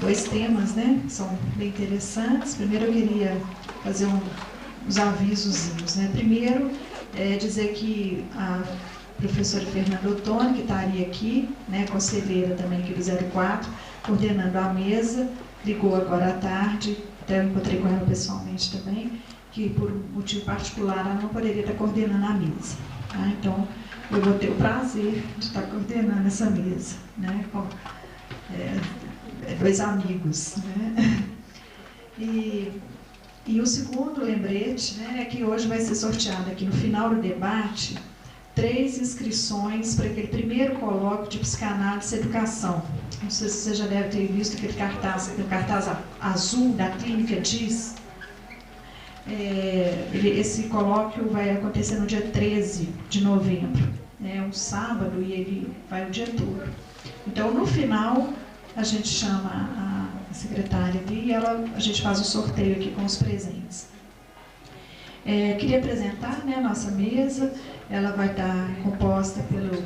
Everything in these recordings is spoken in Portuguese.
dois temas, né, que são bem interessantes. Primeiro eu queria fazer uns avisozinhos, né. Primeiro, dizer que a professora Fernanda Ottoni, que estaria aqui, né, conselheira também aqui do 04, coordenando a mesa, ligou agora à tarde, até eu encontrei com ela pessoalmente também, que por motivo particular ela não poderia estar coordenando a mesa. Tá? Então, eu vou ter o prazer de estar coordenando essa mesa, né, com dois amigos. Né? E o segundo lembrete, né, é que hoje vai ser sorteado aqui no final do debate 3 inscrições para aquele primeiro colóquio de psicanálise e educação. Não sei se você já deve ter visto aquele cartaz azul da Clínica Diz. Esse colóquio vai acontecer no dia 13 de novembro. É um sábado e ele vai o dia todo. Então, no final, a gente chama a secretária ali e a gente faz o sorteio aqui com os presentes. Queria apresentar, né, a nossa mesa. Ela vai estar composta pelo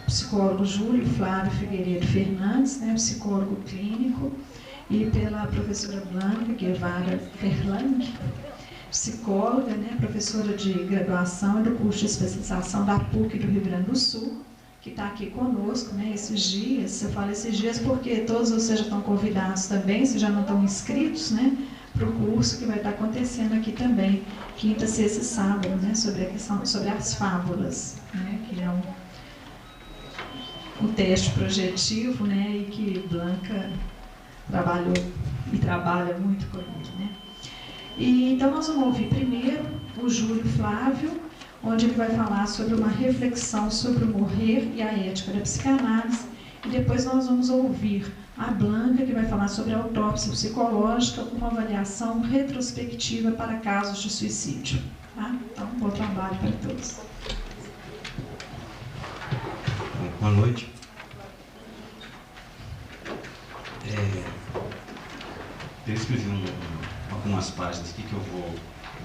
psicólogo Júlio Flávio Figueiredo Fernandes, né, psicólogo clínico, e pela professora Blanca Guevara Ferlang, psicóloga, né, professora de graduação e do curso de especialização da PUC do Rio Grande do Sul, que está aqui conosco, né, esses dias. Eu falo esses dias porque todos vocês já estão convidados também, se já não estão inscritos, né, para o curso que vai estar acontecendo aqui também, quinta, sexta e sábado, né, sobre a questão, sobre as fábulas, né, que é um teste projetivo, né, e que Blanca trabalhou e trabalha muito com ele, né. E então nós vamos ouvir primeiro o Júlio Flávio, onde ele vai falar sobre uma reflexão sobre o morrer e a ética da psicanálise, e depois nós vamos ouvir a Blanca, que vai falar sobre a autópsia psicológica, uma avaliação retrospectiva para casos de suicídio. Tá? Então, bom trabalho para todos. Boa noite. Eu escrevi algumas páginas aqui que eu vou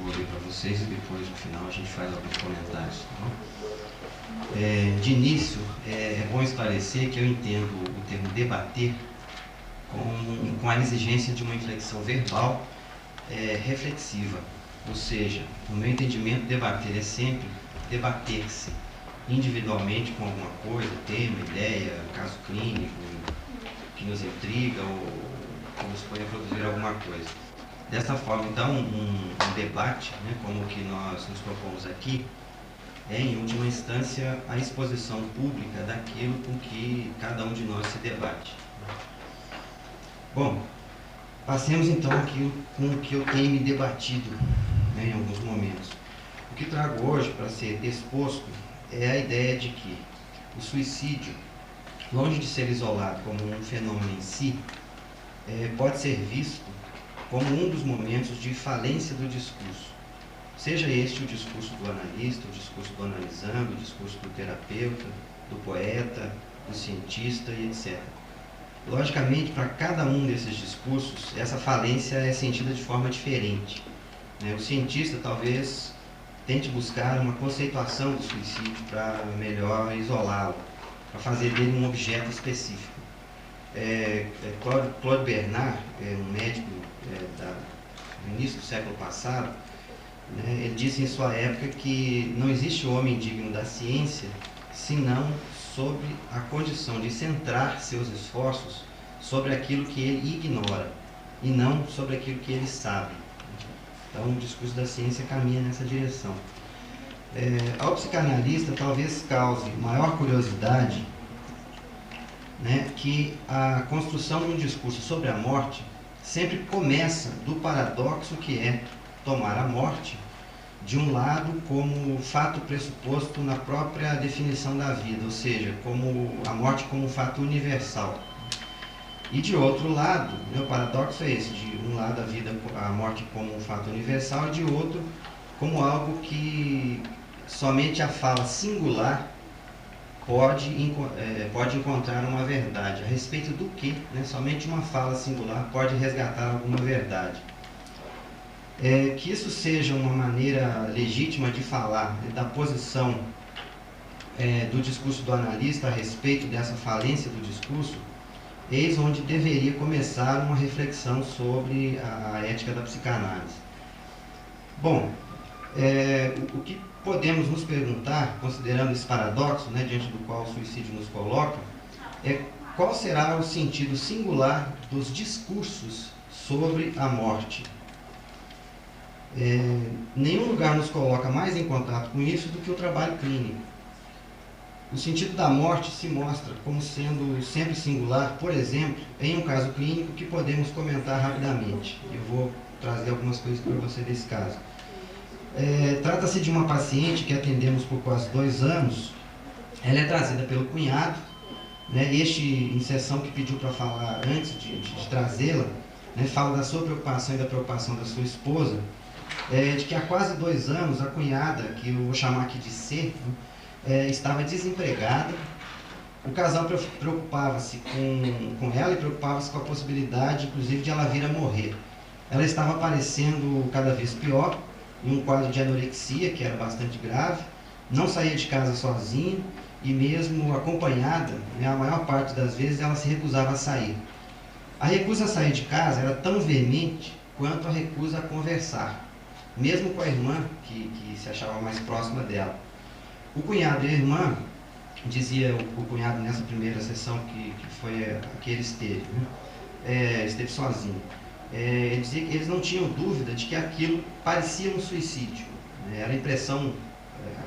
ler para vocês e depois, no final, a gente faz alguns comentários. Tá? De início, é bom esclarecer que eu entendo o termo debater com a exigência de uma inflexão verbal reflexiva. Ou seja, no meu entendimento, debater é sempre debater-se individualmente com alguma coisa, tema, ideia, caso clínico, que nos intriga ou que nos põe a produzir alguma coisa. Dessa forma, então, um debate, né, como o que nós nos propomos aqui, é, em última instância, a exposição pública daquilo com que cada um de nós se debate. Bom, passemos então aqui com o que eu tenho me debatido, né, em alguns momentos. O que trago hoje para ser exposto é a ideia de que o suicídio, longe de ser isolado como um fenômeno em si, pode ser visto como um dos momentos de falência do discurso. Seja este o discurso do analista, o discurso do analisando, o discurso do terapeuta, do poeta, do cientista e etc. Logicamente, para cada um desses discursos, essa falência é sentida de forma diferente. O cientista talvez tente buscar uma conceituação do suicídio para melhor isolá-lo, para fazer dele um objeto específico. Claude Bernard, um médico do início do século passado, ele disse em sua época que não existe homem digno da ciência senão sobre a condição de centrar seus esforços sobre aquilo que ele ignora e não sobre aquilo que ele sabe. Então, o discurso da ciência caminha nessa direção. Ao psicanalista, talvez cause maior curiosidade, né, que a construção de um discurso sobre a morte sempre começa do paradoxo que é tomar a morte, de um lado, como fato pressuposto na própria definição da vida, ou seja, como a morte como um fato universal. E de outro lado, o paradoxo é esse, de um lado a morte como um fato universal, e de outro como algo que somente a fala singular pode encontrar uma verdade. A respeito do que, somente uma fala singular pode resgatar alguma verdade. Que isso seja uma maneira legítima de falar da posição do discurso do analista a respeito dessa falência do discurso, eis onde deveria começar uma reflexão sobre a ética da psicanálise. Bom, o que podemos nos perguntar, considerando esse paradoxo, né, diante do qual o suicídio nos coloca, é qual será o sentido singular dos discursos sobre a morte. Nenhum lugar nos coloca mais em contato com isso do que o trabalho clínico. O sentido da morte se mostra como sendo sempre singular, por exemplo, em um caso clínico que podemos comentar rapidamente. Eu vou trazer algumas coisas para você desse caso. Trata-se de uma paciente que atendemos por quase 2 anos. Ela é trazida pelo cunhado, né? Este, em sessão que pediu para falar antes de trazê-la, né, fala da sua preocupação e da preocupação da sua esposa, de que há quase 2 anos a cunhada, que eu vou chamar aqui de C, estava desempregada. O casal preocupava-se com ela e preocupava-se com a possibilidade, inclusive, de ela vir a morrer. Ela estava aparecendo cada vez pior, em um quadro de anorexia, que era bastante grave, não saía de casa sozinha e mesmo acompanhada, né, a maior parte das vezes ela se recusava a sair. A recusa a sair de casa era tão veemente quanto a recusa a conversar, mesmo com a irmã, que se achava mais próxima dela. O cunhado e a irmã, dizia o cunhado nessa primeira sessão que foi a que ele esteve, né? Esteve sozinho. Ele dizia que eles não tinham dúvida de que aquilo parecia um suicídio, né? Era a impressão,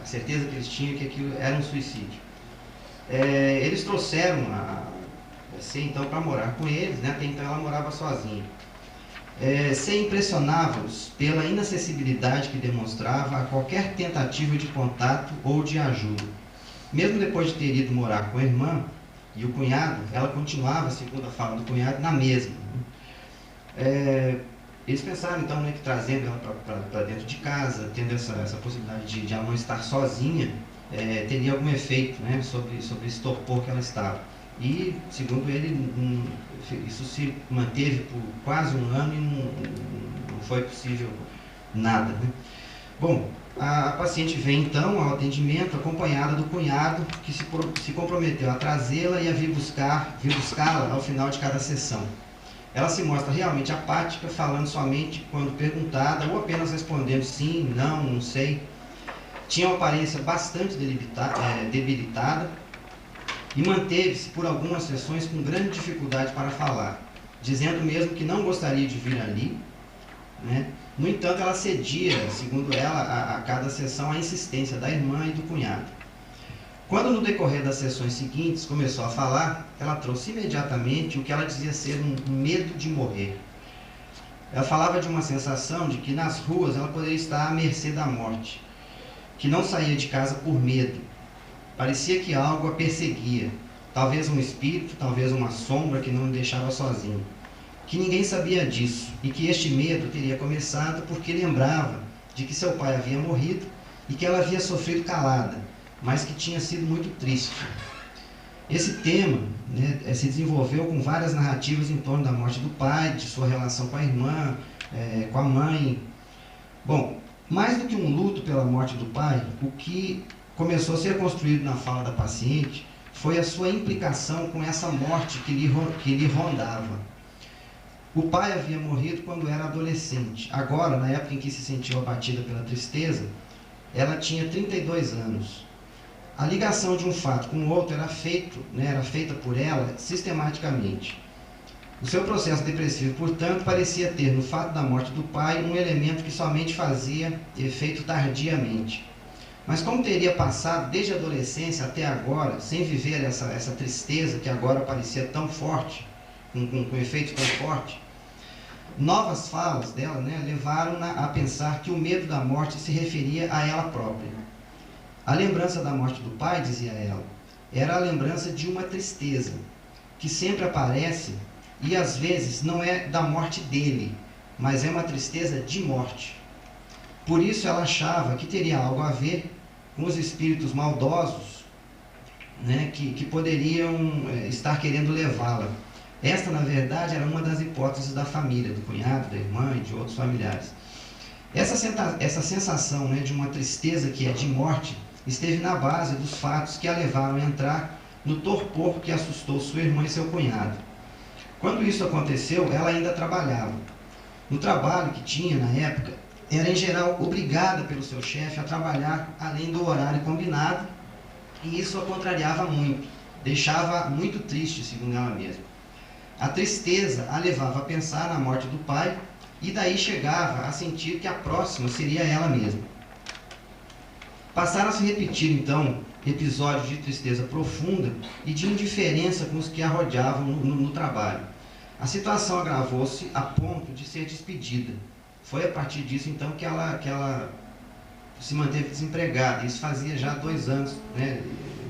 a certeza que eles tinham que aquilo era um suicídio. Eles trouxeram a C então para morar com eles, né? Até então ela morava sozinha. C impressionava-os pela inacessibilidade que demonstrava a qualquer tentativa de contato ou de ajuda. Mesmo depois de ter ido morar com a irmã e o cunhado, ela continuava, segundo a fala do cunhado, na mesma. Eles pensaram então, né, que trazendo ela para dentro de casa, tendo essa possibilidade de ela não estar sozinha, teria algum efeito, né, sobre esse torpor que ela estava. E, segundo ele, isso se manteve por quase 1 ano e não foi possível nada, né? Bom, a paciente vem então ao atendimento acompanhada do cunhado, que se comprometeu a trazê-la e a vir buscá-la ao final de cada sessão. Ela se mostra realmente apática, falando somente quando perguntada ou apenas respondendo sim, não sei. Tinha uma aparência bastante debilitada e manteve-se por algumas sessões com grande dificuldade para falar, dizendo mesmo que não gostaria de vir ali, né? No entanto, ela cedia, segundo ela, a cada sessão a insistência da irmã e do cunhado. Quando no decorrer das sessões seguintes começou a falar, ela trouxe imediatamente o que ela dizia ser um medo de morrer. Ela falava de uma sensação de que nas ruas ela poderia estar à mercê da morte, que não saía de casa por medo. Parecia que algo a perseguia, talvez um espírito, talvez uma sombra que não a deixava sozinha. Que ninguém sabia disso e que este medo teria começado porque lembrava de que seu pai havia morrido e que ela havia sofrido calada, mas que tinha sido muito triste. Esse tema, né, se desenvolveu com várias narrativas em torno da morte do pai, de sua relação com a irmã, com a mãe. Bom, mais do que um luto pela morte do pai, o que começou a ser construído na fala da paciente foi a sua implicação com essa morte que lhe rondava. O pai havia morrido quando era adolescente. Agora, na época em que se sentiu abatida pela tristeza, ela tinha 32 anos. A ligação de um fato com o outro era feita por ela sistematicamente. O seu processo depressivo, portanto, parecia ter no fato da morte do pai um elemento que somente fazia efeito tardiamente. Mas como teria passado desde a adolescência até agora, sem viver essa tristeza que agora parecia tão forte, com efeito tão forte, novas falas dela, né, levaram-na a pensar que o medo da morte se referia a ela própria. A lembrança da morte do pai, dizia ela, era a lembrança de uma tristeza, que sempre aparece e às vezes não é da morte dele, mas é uma tristeza de morte. Por isso ela achava que teria algo a ver com os espíritos maldosos, né, que poderiam estar querendo levá-la. Esta, na verdade, era uma das hipóteses da família, do cunhado, da irmã e de outros familiares. Essa sensação, né, de uma tristeza que é de morte esteve na base dos fatos que a levaram a entrar no torpor que assustou sua irmã e seu cunhado. Quando isso aconteceu, ela ainda trabalhava. No trabalho que tinha na época, era em geral obrigada pelo seu chefe a trabalhar além do horário combinado, e isso a contrariava muito, deixava muito triste, segundo ela mesma. A tristeza a levava a pensar na morte do pai, e daí chegava a sentir que a próxima seria ela mesma. Passaram a se repetir, então, episódios de tristeza profunda e de indiferença com os que a rodeavam no trabalho. A situação agravou-se a ponto de ser despedida. Foi a partir disso, então, que ela se manteve desempregada. Isso fazia já 2 anos, né,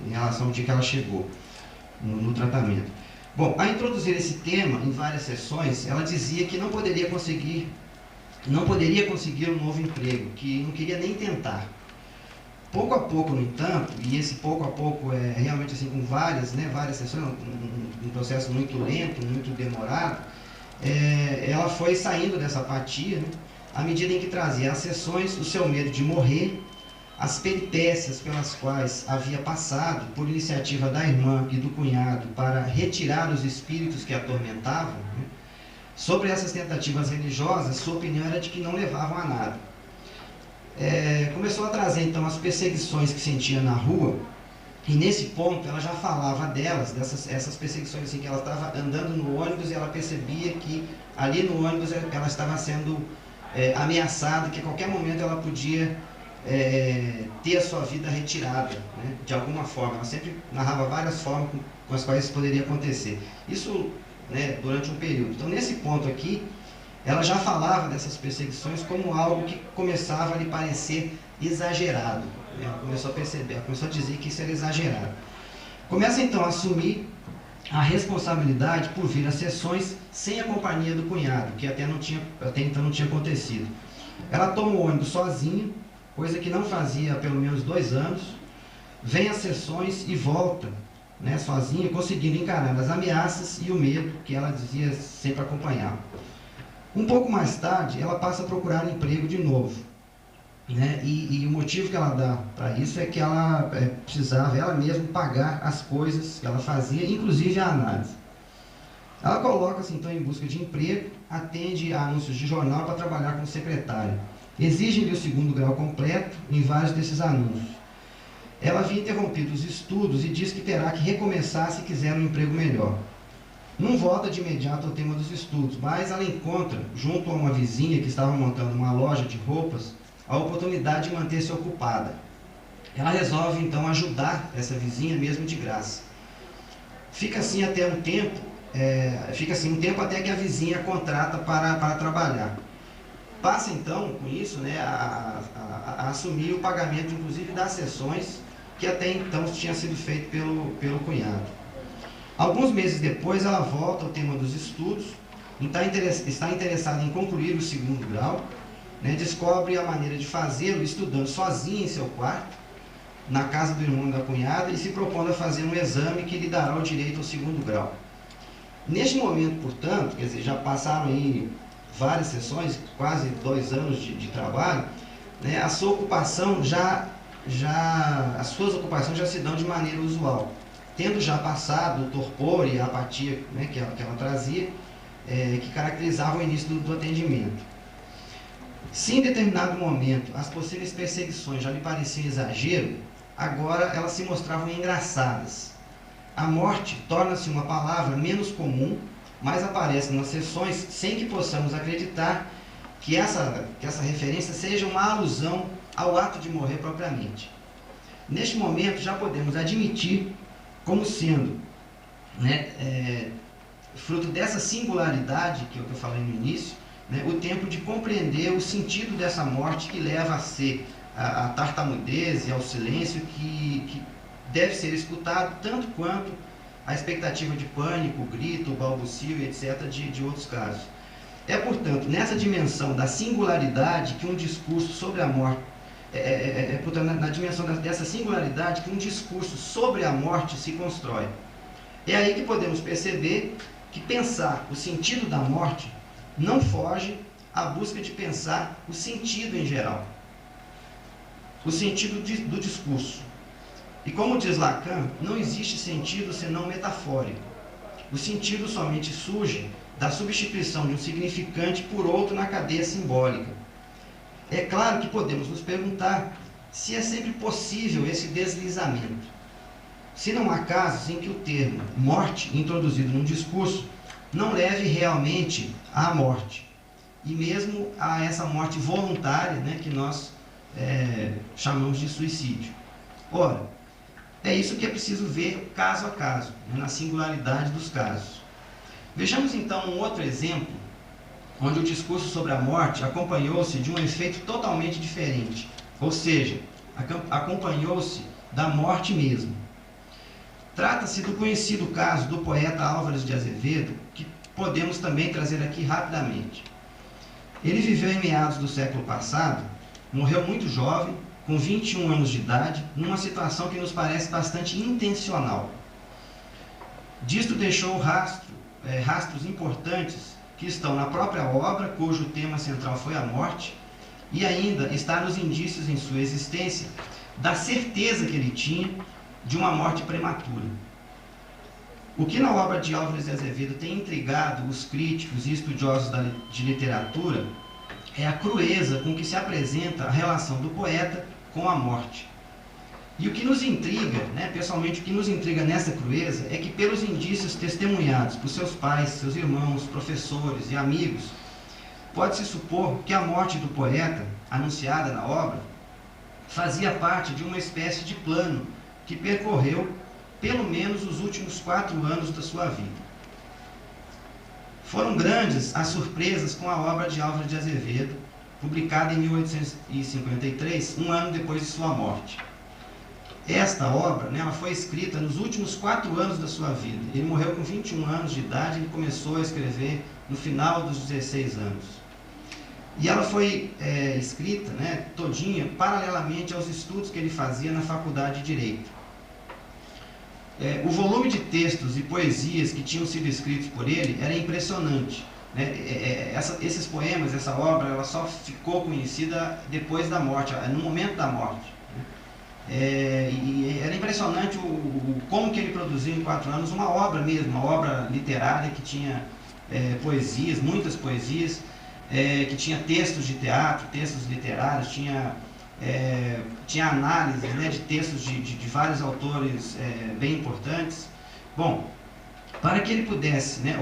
em relação ao dia que ela chegou no tratamento. Bom, a introduzir esse tema em várias sessões, ela dizia que não poderia conseguir um novo emprego, que não queria nem tentar. Pouco a pouco, no entanto, e esse pouco a pouco é realmente assim com várias sessões, um processo muito lento, muito demorado, ela foi saindo dessa apatia, né, à medida em que trazia às sessões o seu medo de morrer, as peripécias pelas quais havia passado por iniciativa da irmã e do cunhado para retirar os espíritos que a atormentavam, né. Sobre essas tentativas religiosas, sua opinião era de que não levavam a nada. Começou a trazer então as perseguições que sentia na rua, e nesse ponto ela já falava delas, essas perseguições assim, que ela estava andando no ônibus e ela percebia que ali no ônibus ela estava sendo ameaçada, que a qualquer momento ela podia ter a sua vida retirada, né, de alguma forma. Ela sempre narrava várias formas com as quais isso poderia acontecer. Isso, né, durante um período. Então, nesse ponto aqui, ela já falava dessas perseguições como algo que começava a lhe parecer exagerado. Ela começou a perceber, ela começou a dizer que isso era exagerado. Começa então a assumir a responsabilidade por vir às sessões sem a companhia do cunhado, que até então não tinha acontecido. Ela toma o ônibus sozinha, coisa que não fazia há pelo menos 2 anos, vem às sessões e volta, né, sozinha, conseguindo encarar as ameaças e o medo que ela dizia sempre acompanhar. Um pouco mais tarde, ela passa a procurar um emprego de novo, né? E o motivo que ela dá para isso é que ela precisava ela mesma pagar as coisas que ela fazia, inclusive a análise. Ela coloca-se então em busca de emprego, atende a anúncios de jornal para trabalhar como secretária. Exigem-lhe o 2º grau completo em vários desses anúncios. Ela havia interrompido os estudos e diz que terá que recomeçar se quiser um emprego melhor. Não volta de imediato ao tema dos estudos, mas ela encontra, junto a uma vizinha que estava montando uma loja de roupas, a oportunidade de manter-se ocupada. Ela resolve então ajudar essa vizinha mesmo de graça. Fica assim um tempo até que a vizinha contrata para trabalhar. Passa então, com isso, né, a assumir o pagamento, inclusive, das sessões que até então tinha sido feito pelo cunhado. Alguns meses depois, ela volta ao tema dos estudos, está interessada em concluir o 2º grau, né, descobre a maneira de fazê-lo estudando sozinha em seu quarto, na casa do irmão da cunhada, e se propondo a fazer um exame que lhe dará o direito ao 2º grau. Neste momento, portanto, quer dizer, já passaram aí várias sessões, quase 2 anos de trabalho, né, as suas ocupações já se dão de maneira usual, tendo já passado o torpor e a apatia, né, que ela trazia, que caracterizavam o início do atendimento. Se em determinado momento as possíveis perseguições já lhe pareciam exagero, agora elas se mostravam engraçadas. A morte torna-se uma palavra menos comum, mas aparece nas sessões sem que possamos acreditar que essa referência seja uma alusão ao ato de morrer propriamente. Neste momento já podemos admitir como sendo, né, fruto dessa singularidade que eu falei no início, né, o tempo de compreender o sentido dessa morte que leva a ser a tartamudez e ao silêncio que deve ser escutado tanto quanto a expectativa de pânico, grito, balbucio, etc. de outros casos. Portanto, nessa dimensão da singularidade que um discurso sobre a morte, portanto, na dimensão dessa singularidade que um discurso sobre a morte se constrói. É aí que podemos perceber que pensar o sentido da morte não foge à busca de pensar o sentido em geral, o sentido do discurso. E como diz Lacan, não existe sentido senão metafórico. O sentido somente surge da substituição de um significante por outro na cadeia simbólica. É claro que podemos nos perguntar se é sempre possível esse deslizamento. Se não há casos em que o termo morte, introduzido num discurso, não leve realmente à morte, e mesmo a essa morte voluntária, né, que nós chamamos de suicídio. Ora, é isso que é preciso ver caso a caso, né, na singularidade dos casos. Vejamos então um outro exemplo, onde o discurso sobre a morte acompanhou-se de um efeito totalmente diferente, ou seja, acompanhou-se da morte mesmo. Trata-se do conhecido caso do poeta Álvares de Azevedo, que podemos também trazer aqui rapidamente. Ele viveu em meados do século passado, morreu muito jovem, com 21 anos de idade, numa situação que nos parece bastante intencional. Disto deixou rastros importantes que estão na própria obra, cujo tema central foi a morte, e ainda está nos indícios em sua existência da certeza que ele tinha de uma morte prematura. O que na obra de Álvares de Azevedo tem intrigado os críticos e estudiosos de literatura é a crueza com que se apresenta a relação do poeta com a morte. E o que nos intriga, né, pessoalmente, o que nos intriga nessa crueza é que, pelos indícios testemunhados por seus pais, seus irmãos, professores e amigos, pode-se supor que a morte do poeta, anunciada na obra, fazia parte de uma espécie de plano que percorreu pelo menos os últimos 4 anos da sua vida. Foram grandes as surpresas com a obra de Álvares de Azevedo, publicada em 1853, um ano depois de sua morte. Esta obra, né, ela foi escrita nos últimos 4 anos da sua vida. Ele morreu com 21 anos de idade, ele começou a escrever no final dos 16 anos. E ela foi escrita, né, todinha, paralelamente aos estudos que ele fazia na Faculdade de Direito. O volume de textos e poesias que tinham sido escritos por ele era impressionante, né? Esses poemas, essa obra, ela só ficou conhecida depois da morte, no momento da morte. E era impressionante como que ele produziu em 4 anos uma obra mesmo, uma obra literária que tinha poesias, muitas poesias, que tinha textos de teatro, textos literários, tinha análise, né, de textos de vários autores bem importantes. Bom, para que ele pudesse, né,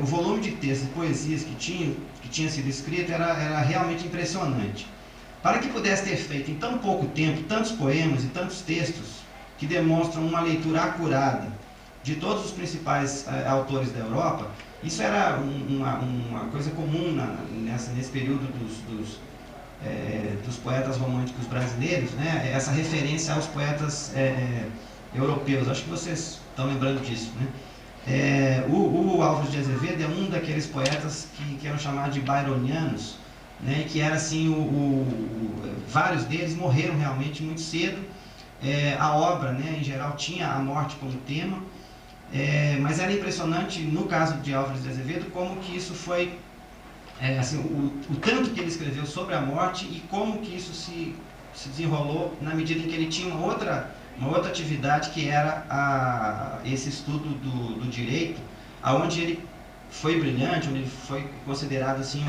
o volume de textos e poesias que tinha sido escrito era realmente impressionante. Para que pudesse ter feito em tão pouco tempo tantos poemas e tantos textos que demonstram uma leitura acurada de todos os principais autores da Europa, isso era uma coisa comum nesse período dos poetas românticos brasileiros, né? Essa referência aos poetas europeus. Acho que vocês estão lembrando disso, né? O Álvares de Azevedo é um daqueles poetas que eram chamados de byronianos, né? Que era assim, vários deles morreram realmente muito cedo. A obra, né, em geral, tinha a morte como tema, mas era impressionante, no caso de Álvares de Azevedo, como que isso foi assim, o tanto que ele escreveu sobre a morte e como que isso se desenrolou na medida em que ele tinha uma outra atividade, que era esse estudo do direito, aonde ele foi brilhante, onde ele foi considerado assim,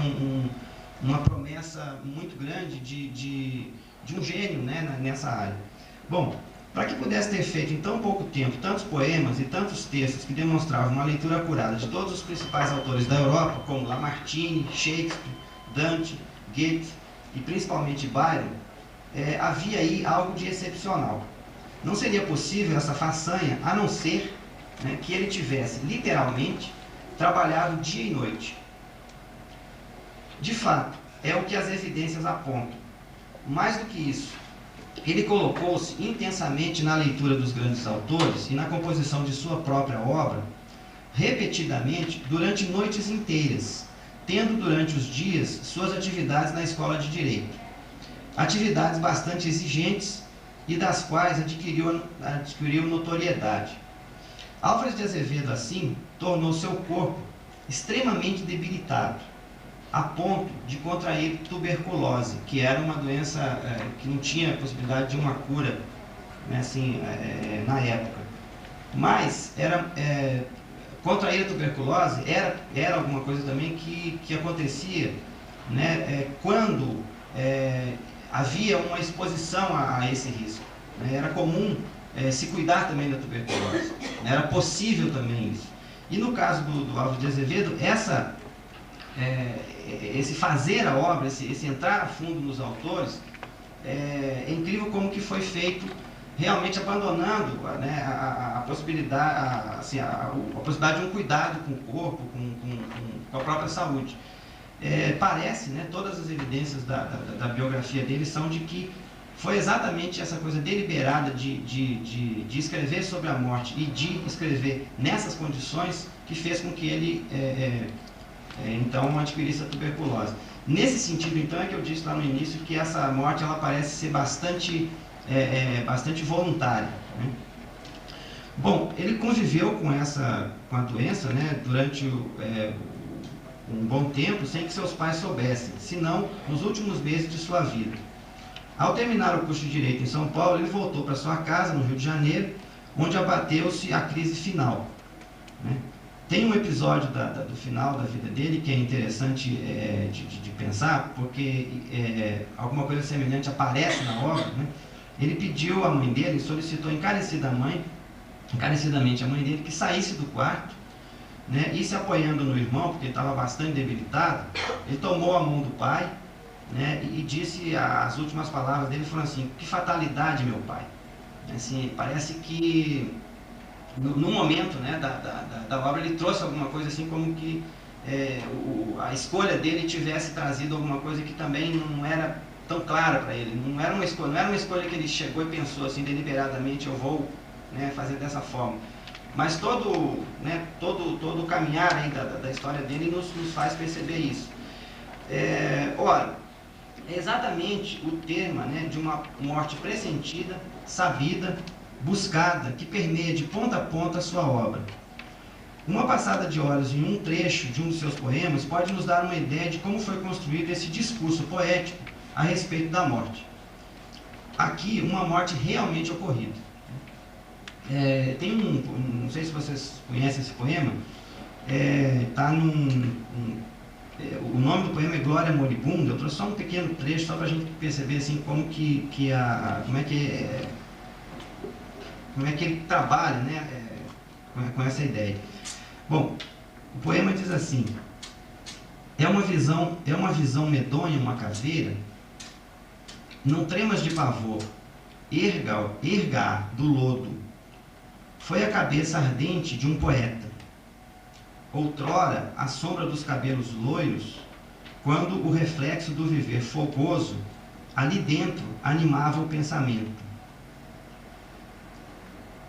uma promessa muito grande de um gênio, né, nessa área. Bom, para que pudesse ter feito em tão pouco tempo tantos poemas e tantos textos que demonstravam uma leitura acurada de todos os principais autores da Europa, como Lamartine, Shakespeare, Dante, Goethe e principalmente Byron, havia aí algo de excepcional. Não seria possível essa façanha a não ser, né, que ele tivesse literalmente trabalhado dia e noite. De fato, é o que as evidências apontam. Mais do que isso, ele colocou-se intensamente na leitura dos grandes autores e na composição de sua própria obra, repetidamente, durante noites inteiras, tendo durante os dias suas atividades na escola de direito. Atividades bastante exigentes e das quais adquiriu notoriedade. Álvares de Azevedo, assim, tornou seu corpo extremamente debilitado, a ponto de contrair tuberculose, que era uma doença que não tinha possibilidade de uma cura, né, assim, na época. Mas era contrair a tuberculose era alguma coisa também que acontecia, né, quando havia uma exposição a esse risco. Né? Era comum se cuidar também da tuberculose, né? Era possível também isso. E no caso do Álvaro de Azevedo, esse fazer a obra, esse entrar a fundo nos autores, é incrível como que foi feito, realmente abandonando, né, a possibilidade, assim, a possibilidade de um cuidado com o corpo, com a própria saúde. Parece, né, todas as evidências da biografia dele são de que foi exatamente essa coisa deliberada de escrever sobre a morte e de escrever nessas condições que fez com que ele, então, adquirisse a tuberculose. Nesse sentido, então, é que eu disse lá no início que essa morte ela parece ser bastante voluntária. Né? Bom, ele conviveu com a doença, né, durante um bom tempo, sem que seus pais soubessem, senão nos últimos meses de sua vida. Ao terminar o curso de Direito em São Paulo, ele voltou para sua casa, no Rio de Janeiro, onde abateu-se a crise final. Né? Tem um episódio do final da vida dele que é interessante de pensar, porque alguma coisa semelhante aparece na obra. Né? Ele pediu à mãe dele, solicitou encarecidamente a mãe dele que saísse do quarto, né? E se apoiando no irmão, porque ele estava bastante debilitado, ele tomou a mão do pai, né? E disse, as últimas palavras dele foram assim: que fatalidade, meu pai. Assim, parece que no momento, né, da obra ele trouxe alguma coisa assim como que a escolha dele tivesse trazido alguma coisa que também não era tão clara para ele. Não era uma escolha que ele chegou e pensou assim deliberadamente, eu vou, né, fazer dessa forma. Mas todo o caminhar aí da história dele nos faz perceber isso. Ora, é exatamente o tema, né, de uma morte pressentida, sabida, buscada, que permeia de ponta a ponta a sua obra. Uma passada de olhos em um trecho de um dos seus poemas pode nos dar uma ideia de como foi construído esse discurso poético a respeito da morte. Aqui, uma morte realmente ocorrida. Tem não sei se vocês conhecem esse poema, o nome do poema é Glória Moribunda. Eu trouxe só um pequeno trecho só para a gente perceber assim, como é que ele trabalha, né, com essa ideia. Bom, o poema diz assim: é uma visão medonha, uma caveira, não tremas de pavor, erga do lodo. Foi a cabeça ardente de um poeta, outrora a sombra dos cabelos loiros, quando o reflexo do viver fogoso ali dentro animava o pensamento.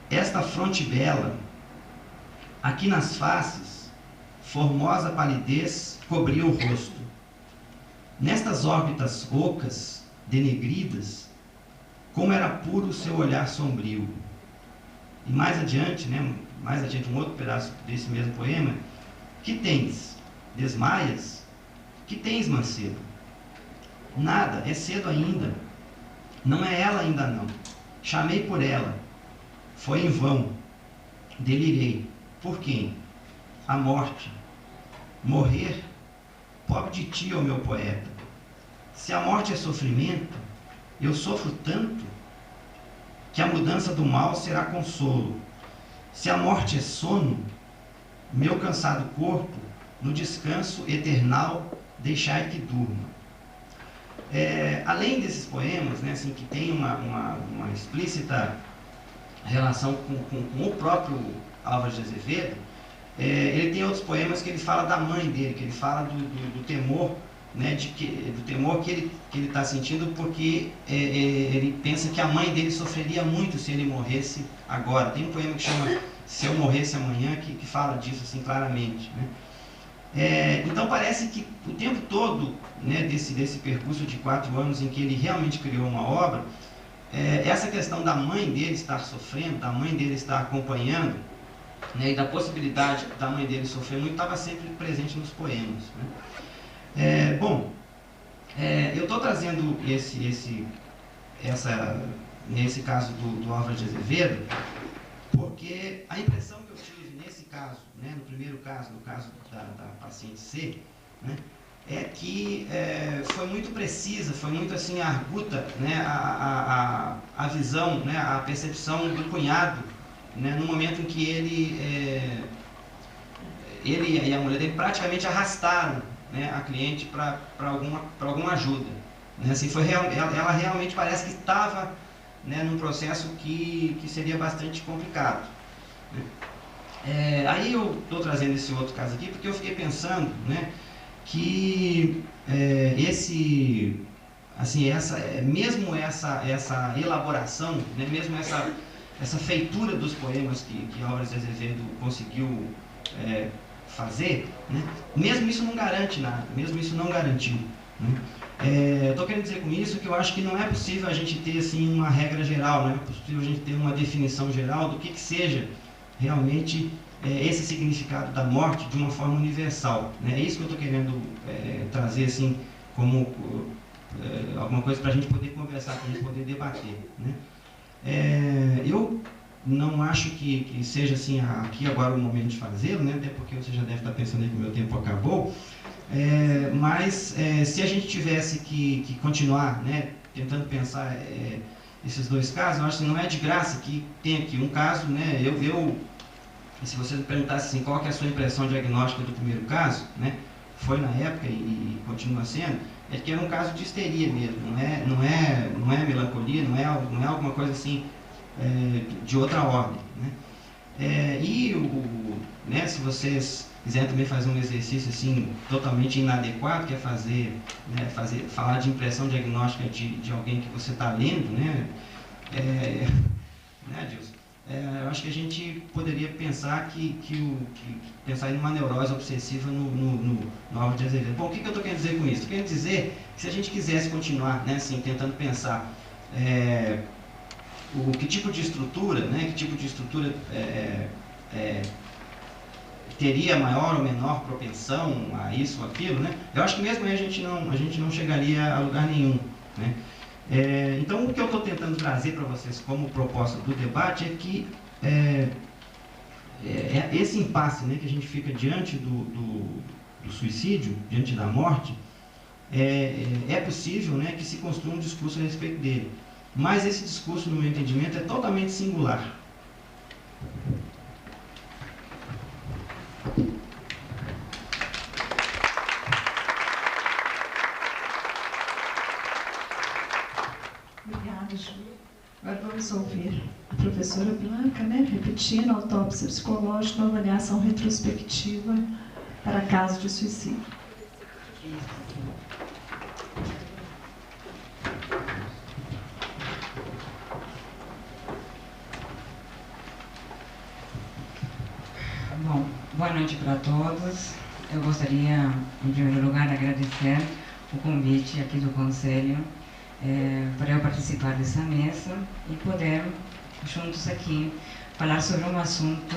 Esta fronte bela, aqui nas faces, formosa palidez cobria o rosto. Nestas órbitas ocas, denegridas, como era puro o seu olhar sombrio. E mais adiante, um outro pedaço desse mesmo poema: que tens? Desmaias? Que tens, mancebo? Nada, é cedo ainda. Não é ela ainda não. Chamei por ela. Foi em vão. Delirei. Por quem? A morte. Morrer? Pobre de ti, ó meu poeta. Se a morte é sofrimento, eu sofro tanto que a mudança do mal será consolo. Se a morte é sono, meu cansado corpo, no descanso eternal, deixai que durma. Além desses poemas, né, assim, que tem uma explícita relação com o próprio Álvaro de Azevedo, ele tem outros poemas que ele fala da mãe dele, que ele fala do temor, né, do temor que ele está sentindo, porque ele pensa que a mãe dele sofreria muito se ele morresse agora. Tem um poema que chama Se Eu Morresse Amanhã, que fala disso assim claramente, né? Então parece que o tempo todo, né, desse percurso de 4 anos em que ele realmente criou uma obra, essa questão da mãe dele estar sofrendo, da mãe dele estar acompanhando, né, e da possibilidade da mãe dele sofrer muito, estava sempre presente nos poemas, né? Eu estou trazendo nesse caso do Álvaro de Azevedo, porque a impressão que eu tive nesse caso né, no primeiro caso, no caso da paciente C, né, é que foi muito precisa, foi muito assim arguta, né, a visão, né, a percepção do cunhado, né, no momento em que ele e a mulher dele praticamente arrastaram, né, a cliente para alguma ajuda. Né, assim, ela realmente parece que estava, né, num processo que seria bastante complicado. Né. Aí eu estou trazendo esse outro caso aqui porque eu fiquei pensando, né, que mesmo essa elaboração, né, mesmo essa feitura dos poemas que Álvares de Azevedo conseguiu fazer, né, mesmo isso não garante nada, mesmo isso não garantiu. Né. Eu estou querendo dizer com isso que eu acho que não é possível a gente ter assim, uma regra geral, não é possível a gente ter uma definição geral do que seja realmente esse significado da morte de uma forma universal. Né? É isso que eu estou querendo trazer assim, como alguma coisa para a gente poder conversar, para a gente poder debater. Né? Eu não acho que seja assim, aqui agora o momento de fazê-lo, né? Até porque você já deve estar pensando aí que o meu tempo acabou, mas se a gente tivesse que continuar, né, tentando pensar esses dois casos, eu acho que não é de graça que tem aqui um caso, né, se você me perguntasse assim, qual que é a sua impressão diagnóstica do primeiro caso, né, foi na época e continua sendo, é que era um caso de histeria mesmo, não é melancolia, não é alguma coisa assim de outra ordem. Né. Né, se vocês quiserem também fazer um exercício assim, totalmente inadequado, que é falar de impressão diagnóstica de alguém que você está lendo, né, né, Adilson? Eu acho que a gente poderia pensar pensar em uma neurose obsessiva no Álvares de Azevedo. Bom, o que eu estou querendo dizer com isso? Estou querendo dizer que se a gente quisesse continuar, né, assim, tentando pensar que tipo de estrutura, né, teria maior ou menor propensão a isso ou aquilo, né, eu acho que mesmo aí a gente não chegaria a lugar nenhum. Né. Então, o que eu estou tentando trazer para vocês como proposta do debate é que esse impasse, né, que a gente fica diante do suicídio, diante da morte, é possível, né, que se construa um discurso a respeito dele. Mas esse discurso, no meu entendimento, é totalmente singular. Obrigada, Ju. Agora vamos ouvir a professora Blanca, né, repetindo a autópsia psicológica, uma avaliação retrospectiva para casos de suicídio. Bom, boa noite para todos. Eu gostaria, em primeiro lugar, agradecer o convite aqui do Conselho para eu participar dessa mesa e poder, juntos aqui, falar sobre um assunto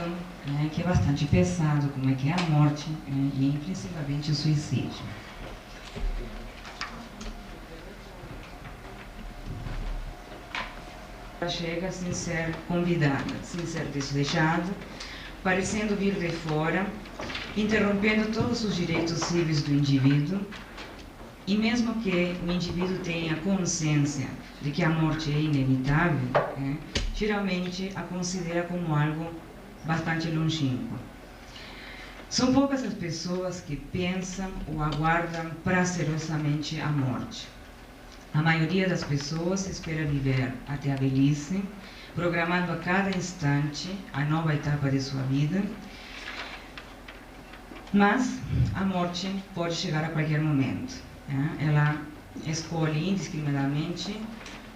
que é bastante pesado, como é que é a morte e principalmente o suicídio. Chega sem ser convidada, sem ser desleixada, parecendo vir de fora, interrompendo todos os direitos cíveis do indivíduo, e mesmo que o indivíduo tenha consciência de que a morte é inevitável, geralmente a considera como algo bastante longínquo. São poucas as pessoas que pensam ou aguardam prazerosamente a morte. A maioria das pessoas espera viver até a velhice, programando a cada instante a nova etapa de sua vida, mas a morte pode chegar a qualquer momento. Ela escolhe indiscriminadamente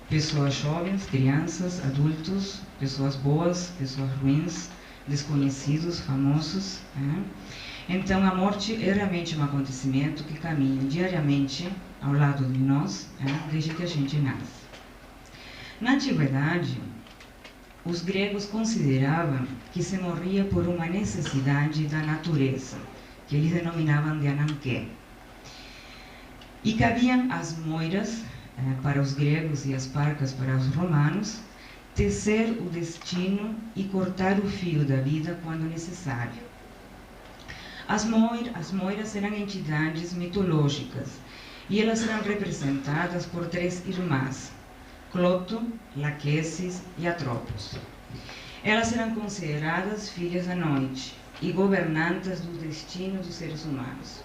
pessoas jovens, crianças, adultos, pessoas boas, pessoas ruins, desconhecidos, famosos. Então a morte é realmente um acontecimento que caminha diariamente ao lado de nós, desde que a gente nasce. Na antiguidade, os gregos consideravam que se morria por uma necessidade da natureza, que eles denominavam de ananqué. E cabiam as moiras para os gregos e as parcas para os romanos tecer o destino e cortar o fio da vida quando necessário. As moiras eram entidades mitológicas e elas eram representadas por 3 irmãs, Cloto, Laquesis e Atropos. Elas eram consideradas filhas da noite e governantas do destino dos seres humanos.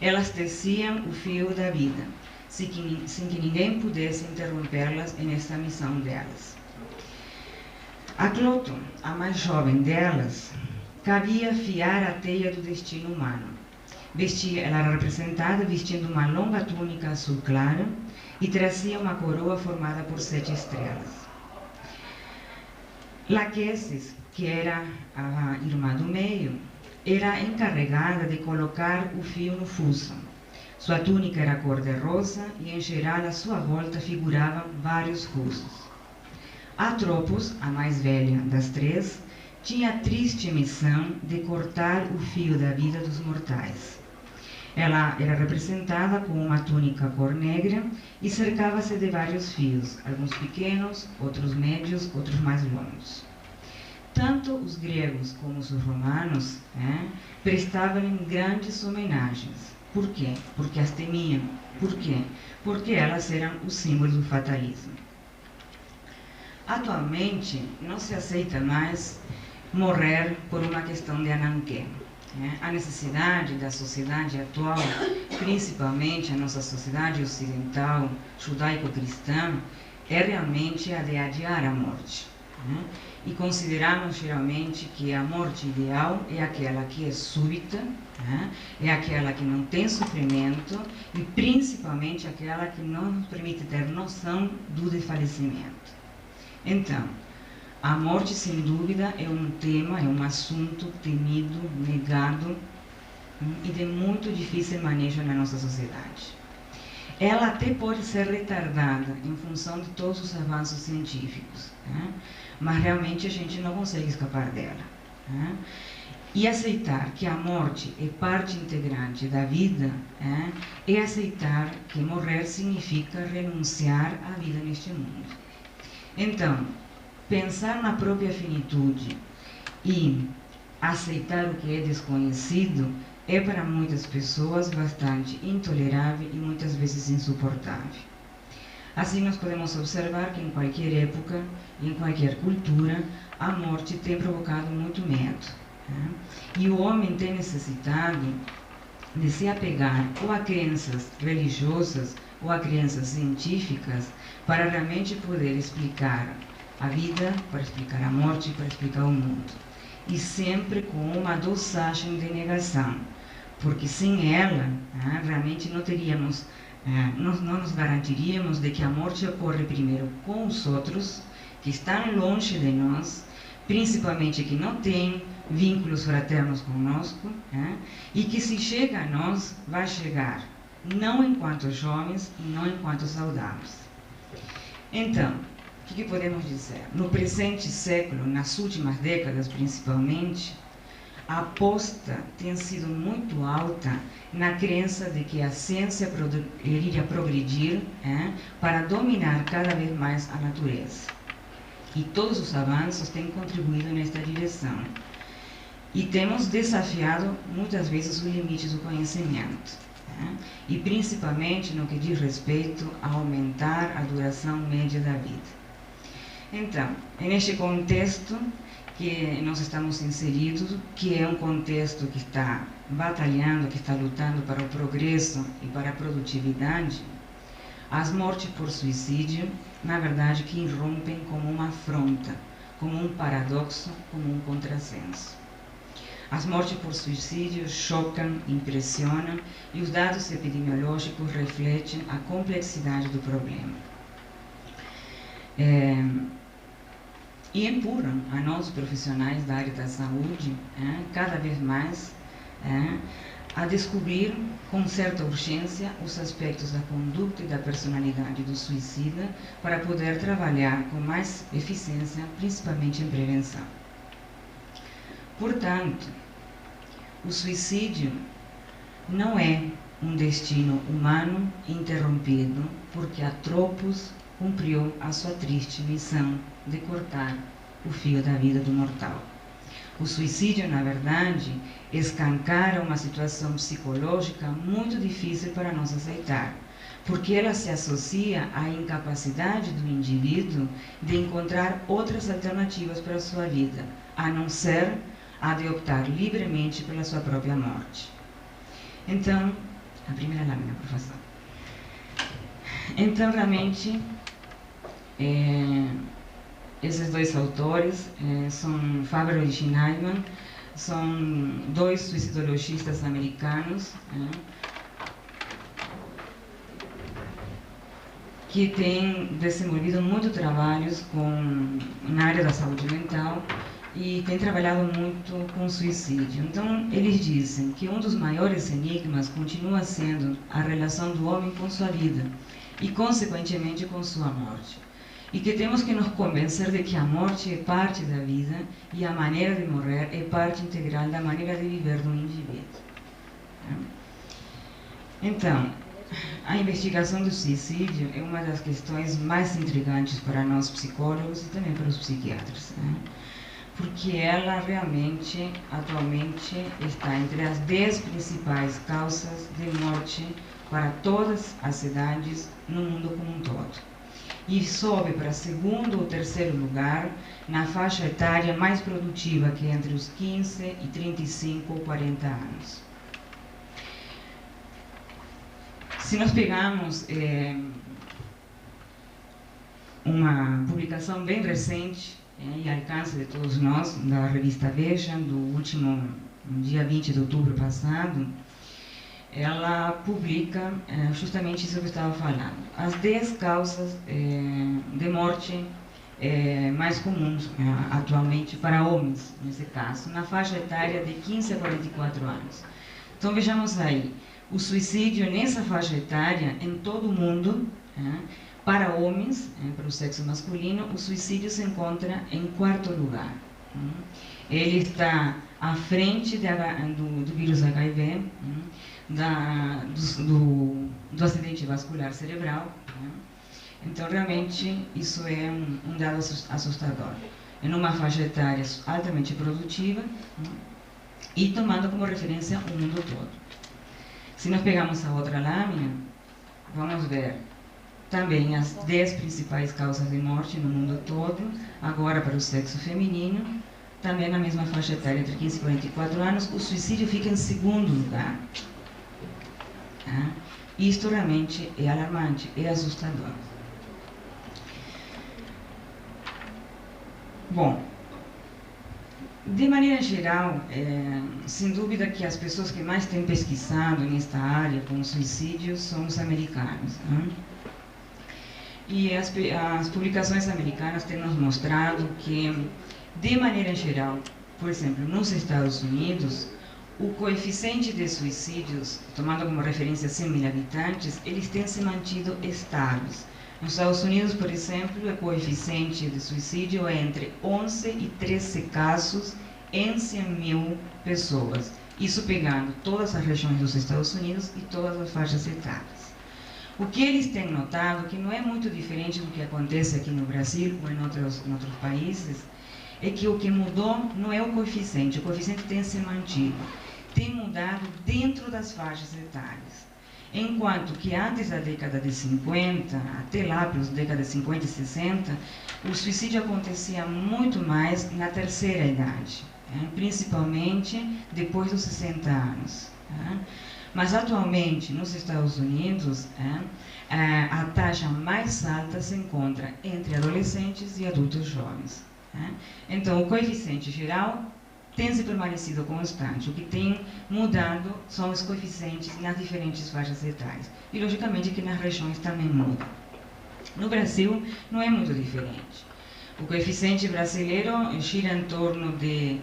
Elas teciam o fio da vida, sem que ninguém pudesse interrompê-las nesta missão delas. A Cloto, a mais jovem delas, cabia fiar a teia do destino humano. Ela era representada vestindo uma longa túnica azul clara e trazia uma coroa formada por 7 estrelas. Laquesis, que era a irmã do meio, era encarregada de colocar o fio no fuso. Sua túnica era cor-de-rosa e, em geral, à sua volta figuravam vários fusos. Atropos, a mais velha das 3, tinha a triste missão de cortar o fio da vida dos mortais. Ela era representada com uma túnica cor negra e cercava-se de vários fios, alguns pequenos, outros médios, outros mais longos. Tanto os gregos como os romanos prestavam-lhe grandes homenagens. Por quê? Porque as temiam. Por quê? Porque elas eram o símbolo do fatalismo. Atualmente, não se aceita mais morrer por uma questão de ananquê. A necessidade da sociedade atual, principalmente a nossa sociedade ocidental, judaico-cristã, é realmente a de adiar a morte. E consideramos geralmente que a morte ideal é aquela que é súbita, é aquela que não tem sofrimento e principalmente aquela que não nos permite ter noção do desfalecimento. Então, a morte, sem dúvida, é um tema, é um assunto temido, negado e de muito difícil manejo na nossa sociedade. Ela até pode ser retardada em função de todos os avanços científicos, mas realmente a gente não consegue escapar dela. E aceitar que a morte é parte integrante da vida é aceitar que morrer significa renunciar à vida neste mundo. Então, pensar na própria finitude e aceitar o que é desconhecido é para muitas pessoas bastante intolerável e muitas vezes insuportável. Assim, nós podemos observar que em qualquer época, em qualquer cultura, a morte tem provocado muito medo. E o homem tem necessitado de se apegar ou a crenças religiosas ou a crenças científicas para realmente poder explicar a vida, para explicar a morte, para explicar o mundo. E sempre com uma dosagem de negação, porque sem ela, realmente não teríamos, não nos garantiríamos de que a morte ocorre primeiro com os outros, que estão longe de nós, principalmente que não têm vínculos fraternos conosco, e que se chega a nós, vai chegar, não enquanto jovens e não enquanto saudáveis. Então, o que podemos dizer? No presente século, nas últimas décadas principalmente, a aposta tem sido muito alta na crença de que a ciência iria progredir para dominar cada vez mais a natureza. E todos os avanços têm contribuído nesta direção. E temos desafiado muitas vezes os limites do conhecimento. E principalmente no que diz respeito a aumentar a duração média da vida. Então, é neste contexto que nós estamos inseridos, que é um contexto que está batalhando, que está lutando para o progresso e para a produtividade, as mortes por suicídio, na verdade, que irrompem como uma afronta, como um paradoxo, como um contrassenso. As mortes por suicídio chocam, impressionam e os dados epidemiológicos refletem a complexidade do problema. E empurram a nós, profissionais da área da saúde, cada vez mais a descobrir com certa urgência os aspectos da conduta e da personalidade do suicida para poder trabalhar com mais eficiência, principalmente em prevenção. Portanto, o suicídio não é um destino humano interrompido porque Atropos cumpriu a sua triste missão de cortar o fio da vida do mortal. O suicídio, na verdade, escancara uma situação psicológica muito difícil para nós aceitar, porque ela se associa à incapacidade do indivíduo de encontrar outras alternativas para a sua vida, a não ser a de optar livremente pela sua própria morte. Então, a primeira lâmina, por favor. Então, realmente, esses dois autores são Faber e Schneiderman, são dois suicidologistas americanos, que têm desenvolvido muito trabalhos na área da saúde mental e têm trabalhado muito com suicídio. Então, eles dizem que um dos maiores enigmas continua sendo a relação do homem com sua vida e, consequentemente, com sua morte. E que temos que nos convencer de que a morte é parte da vida e a maneira de morrer é parte integral da maneira de viver do indivíduo. Então, a investigação do suicídio é uma das questões mais intrigantes para nós psicólogos e também para os psiquiatras, porque ela realmente, atualmente, está entre as 10 principais causas de morte para todas as idades no mundo como um todo. E sobe para segundo ou terceiro lugar na faixa etária mais produtiva, que é entre os 15 e 35 ou 40 anos. Se nós pegarmos uma publicação bem recente e alcance de todos nós, da revista Veja, do último dia 20 de outubro passado, ela publica justamente isso que eu estava falando. As 10 causas de morte mais comuns atualmente para homens, nesse caso, na faixa etária de 15 a 44 anos. Então vejamos aí, o suicídio nessa faixa etária em todo o mundo, para homens, para o sexo masculino, o suicídio se encontra em 4º lugar. Ele está à frente do vírus HIV, do acidente vascular cerebral. Então, realmente, isso é um dado assustador. É numa faixa etária altamente produtiva e tomando como referência o mundo todo. Se nós pegarmos a outra lâmina, vamos ver também as 10 principais causas de morte no mundo todo, agora para o sexo feminino, também na mesma faixa etária, entre 15 e 44 anos, o suicídio fica em 2º lugar. Isto realmente é alarmante, é assustador. Bom, de maneira geral, sem dúvida que as pessoas que mais têm pesquisado nesta área com suicídio são os americanos. E as publicações americanas têm nos mostrado que, de maneira geral, por exemplo, nos Estados Unidos, o coeficiente de suicídios, tomando como referência 100 mil habitantes, eles têm se mantido estáveis. Nos Estados Unidos, por exemplo, o coeficiente de suicídio é entre 11 e 13 casos em 100 mil pessoas. Isso pegando todas as regiões dos Estados Unidos e todas as faixas etárias. O que eles têm notado, que não é muito diferente do que acontece aqui no Brasil ou em outros países, é que o que mudou não é o coeficiente tem se mantido, tem mudado dentro das faixas etárias. Enquanto que antes da década de 50, até lá pelas décadas de 50 e 60, o suicídio acontecia muito mais na terceira idade, principalmente depois dos 60 anos. Mas atualmente, nos Estados Unidos, a taxa mais alta se encontra entre adolescentes e adultos jovens. Então, o coeficiente geral tem se permanecido constante. O que tem mudado são os coeficientes nas diferentes faixas etárias. E, logicamente, que nas regiões também muda. No Brasil, não é muito diferente. O coeficiente brasileiro gira em torno de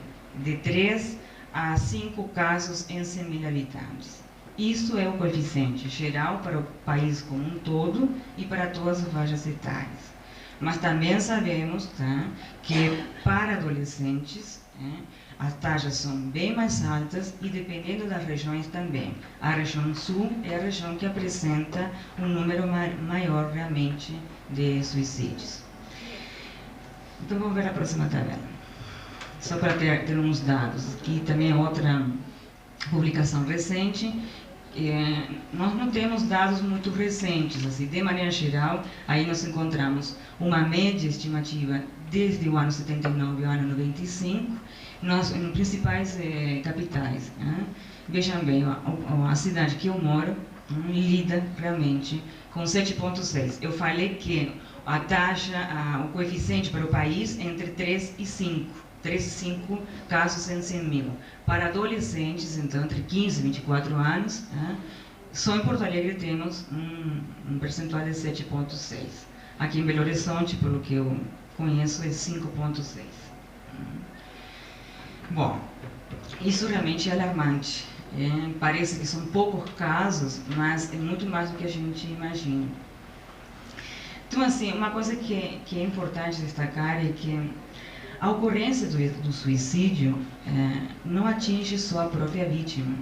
3 a 5 casos em 100 mil habitantes. Isso é o coeficiente geral para o país como um todo e para todas as faixas etárias. Mas também sabemos que para adolescentes as taxas são bem mais altas e dependendo das regiões também. A região sul é a região que apresenta um número maior realmente de suicídios. Então vamos ver a próxima tabela. só para ter uns dados, que também é outra publicação recente. Nós não temos dados muito recentes, assim, de maneira geral, aí nós encontramos uma média estimativa desde o ano 79 ao ano 95, em principais capitais. Vejam bem, a cidade que eu moro lida realmente com 7,6. Eu falei que a taxa, o coeficiente para o país é entre 3 e 5. 3 e 5 casos em 100 mil. Para adolescentes, então, entre 15 e 24 anos, só em Porto Alegre temos um percentual de 7,6. Aqui em Belo Horizonte, pelo que eu conheço, é 5,6. Bom, isso realmente é alarmante. Parece que são poucos casos, mas é muito mais do que a gente imagina. Então, assim, uma coisa que é importante destacar é que a ocorrência do suicídio não atinge só a própria vítima.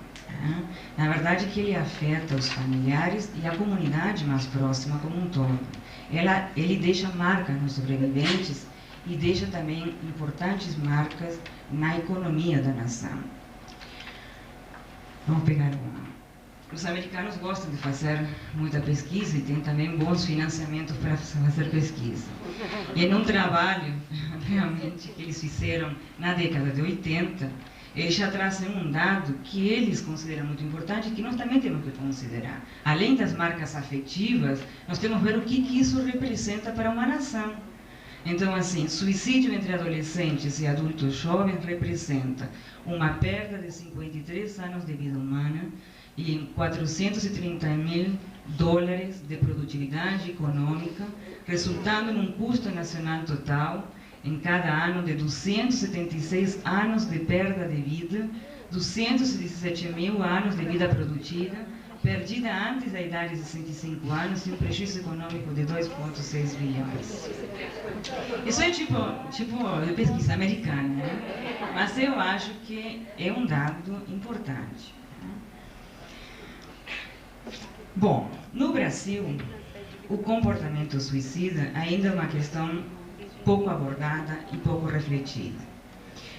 Na verdade, que ele afeta os familiares e a comunidade mais próxima como um todo. Ele deixa marcas nos sobreviventes e deixa também importantes marcas na economia da nação. Vamos pegar uma. Os americanos gostam de fazer muita pesquisa e tem também bons financiamentos para fazer pesquisa. E num trabalho, realmente, que eles fizeram na década de 80, eles já trazem um dado que eles consideram muito importante e que nós também temos que considerar. Além das marcas afetivas, nós temos que ver o que isso representa para uma nação. Então, assim, suicídio entre adolescentes e adultos jovens representa uma perda de 53 anos de vida humana e 430 mil dólares de produtividade econômica, resultando num custo nacional total em cada ano de 276 anos de perda de vida, 217 mil anos de vida produtiva, perdida antes da idade de 65 anos e um prejuízo econômico de 2,6 bilhões. Isso é tipo de pesquisa americana, né? Mas eu acho que é um dado importante. Bom, no Brasil, o comportamento suicida ainda é uma questão pouco abordada e pouco refletida.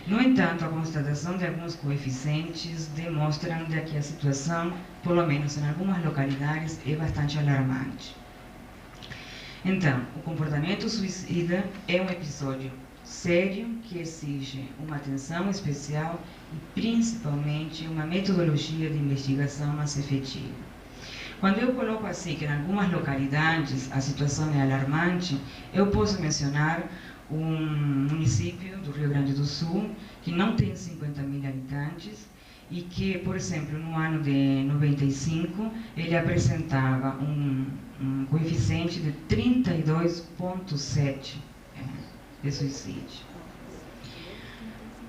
No entanto, a constatação de alguns coeficientes demonstram que a situação, pelo menos em algumas localidades, é bastante alarmante. Então, o comportamento suicida é um episódio sério que exige uma atenção especial e, principalmente, uma metodologia de investigação mais efetiva. Quando eu coloco assim que em algumas localidades a situação é alarmante, eu posso mencionar um município do Rio Grande do Sul que não tem 50 mil habitantes e que, por exemplo, no ano de 95, ele apresentava um coeficiente de 32,7 de suicídio.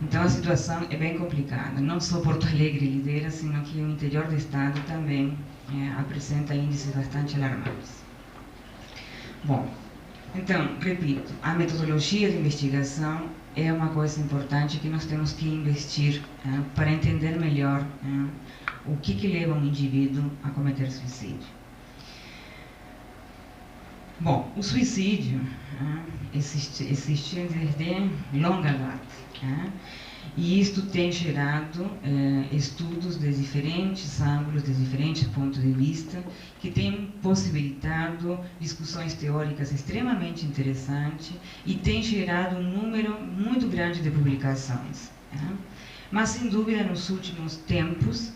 Então a situação é bem complicada. Não só Porto Alegre lidera, sino que o interior do estado também apresenta índices bastante alarmantes. Bom, então, repito, a metodologia de investigação é uma coisa importante que nós temos que investir para entender melhor o que leva um indivíduo a cometer suicídio. Bom, o suicídio existe desde longa data. E isto tem gerado estudos de diferentes ângulos, de diferentes pontos de vista, que têm possibilitado discussões teóricas extremamente interessantes e tem gerado um número muito grande de publicações. Mas, sem dúvida, nos últimos tempos,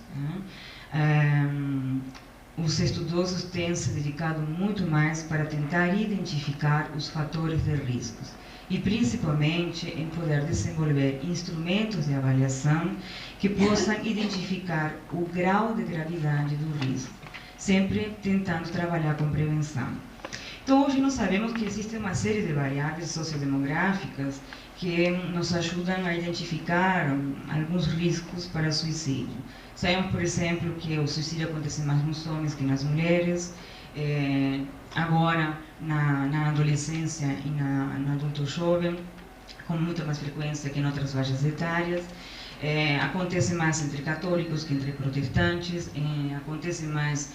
os estudiosos têm se dedicado muito mais para tentar identificar os fatores de riscos e principalmente em poder desenvolver instrumentos de avaliação que possam identificar o grau de gravidade do risco, sempre tentando trabalhar com prevenção. Então, hoje nós sabemos que existe uma série de variáveis sociodemográficas que nos ajudam a identificar alguns riscos para suicídio. Sabemos, por exemplo, que o suicídio acontece mais nos homens que nas mulheres, agora na adolescência e no adulto jovem, com muita mais frequência que em outras faixas etárias. Acontece mais entre católicos que entre protestantes, acontece mais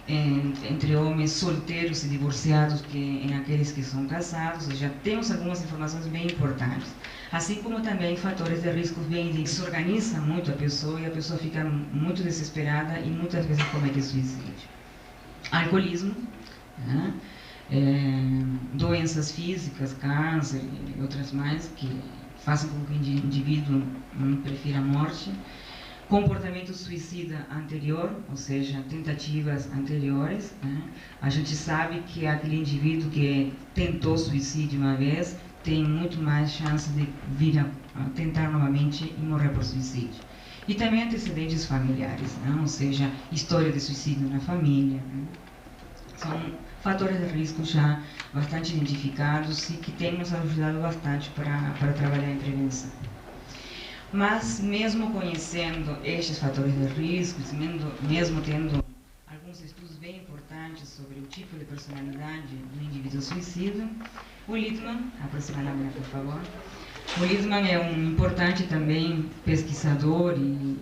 entre homens solteiros e divorciados que em aqueles que são casados. Já temos algumas informações bem importantes. Assim como também fatores de risco bem desorganizam muito a pessoa e a pessoa fica muito desesperada e muitas vezes comete suicídio. Alcoolismo, né? Doenças físicas, câncer e outras mais que fazem com que o indivíduo prefira a morte. Comportamento suicida anterior, ou seja, tentativas anteriores, né? A gente sabe que aquele indivíduo que tentou suicídio uma vez tem muito mais chance de vir a tentar novamente e morrer por suicídio. E também antecedentes familiares, né? Ou seja, história de suicídio na família, né? São fatores de risco já bastante identificados e que têm nos ajudado bastante para trabalhar em prevenção. Mas, mesmo conhecendo estes fatores de risco, mesmo tendo alguns estudos bem importantes sobre o tipo de personalidade do indivíduo suicida, o Littman, aproxima a lâmina, por favor. O Littman é um importante também pesquisador e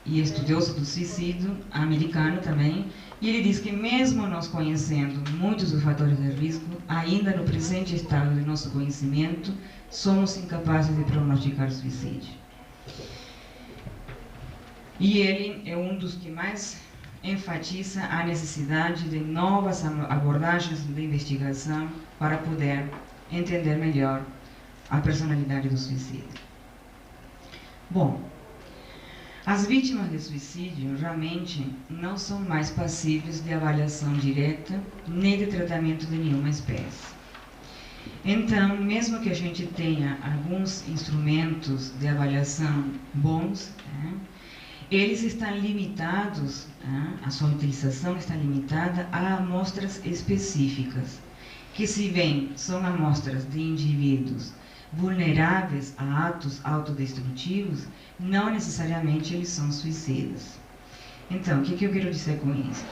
estudioso do suicídio, americano também, e ele diz que mesmo nós conhecendo muitos dos fatores de risco, ainda no presente estado de nosso conhecimento, somos incapazes de pronosticar suicídio. E ele é um dos que mais enfatiza a necessidade de novas abordagens de investigação para poder entender melhor a personalidade do suicídio. Bom, as vítimas de suicídio realmente não são mais passíveis de avaliação direta nem de tratamento de nenhuma espécie. Então, mesmo que a gente tenha alguns instrumentos de avaliação bons, né, eles estão limitados, né, a sua utilização está limitada a amostras específicas, que se bem são amostras de indivíduos vulneráveis a atos autodestrutivos, não necessariamente eles são suicidas. Então, o que eu quero dizer com isso?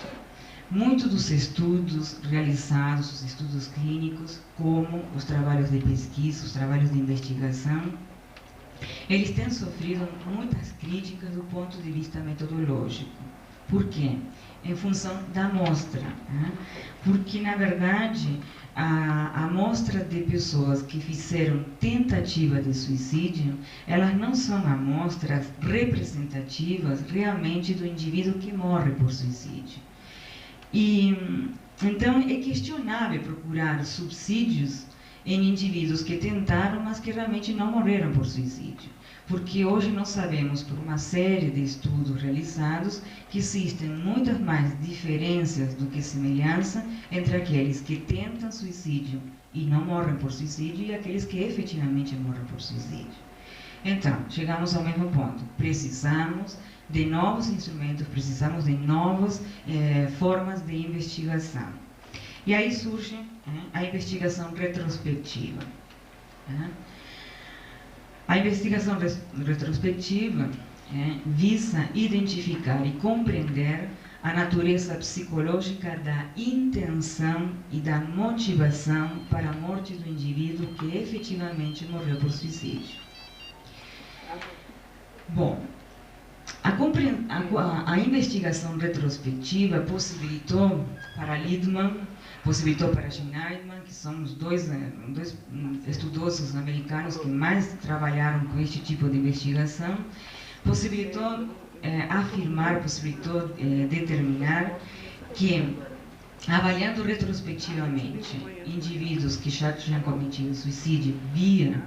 Muitos dos estudos realizados, os estudos clínicos, como os trabalhos de pesquisa, os trabalhos de investigação, eles têm sofrido muitas críticas do ponto de vista metodológico. Por quê? Em função da amostra, né? Porque, na verdade, a amostra de pessoas que fizeram tentativa de suicídio, elas não são amostras representativas realmente do indivíduo que morre por suicídio. E, então, é questionável procurar subsídios em indivíduos que tentaram, mas que realmente não morreram por suicídio. Porque hoje nós sabemos, por uma série de estudos realizados, que existem muitas mais diferenças do que semelhança entre aqueles que tentam suicídio e não morrem por suicídio e aqueles que efetivamente morrem por suicídio. Então, chegamos ao mesmo ponto. Precisamos de novos instrumentos, precisamos de novas formas de investigação. E aí surge a investigação retrospectiva. A investigação retrospectiva visa identificar e compreender a natureza psicológica da intenção e da motivação para a morte do indivíduo que efetivamente morreu por suicídio. Bom, a investigação retrospectiva possibilitou para Littman, possibilitou para Schneiderman, que são os dois estudiosos americanos que mais trabalharam com este tipo de investigação, possibilitou afirmar, possibilitou determinar que, avaliando retrospectivamente indivíduos que já tinham cometido suicídio via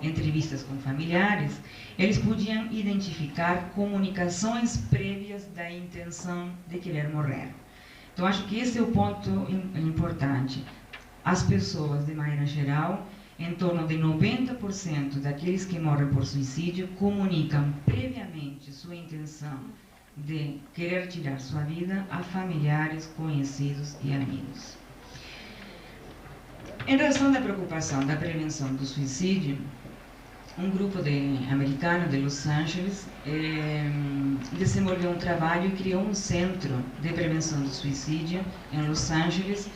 entrevistas com familiares, eles podiam identificar comunicações prévias da intenção de querer morrer. Então, acho que esse é o ponto importante. As pessoas, de maneira geral, em torno de 90% daqueles que morrem por suicídio comunicam previamente sua intenção de querer tirar sua vida a familiares, conhecidos e amigos. Em razão da preocupação da prevenção do suicídio, um grupo americano de Los Angeles desenvolveu um trabalho e criou um centro de prevenção do suicídio em Los Angeles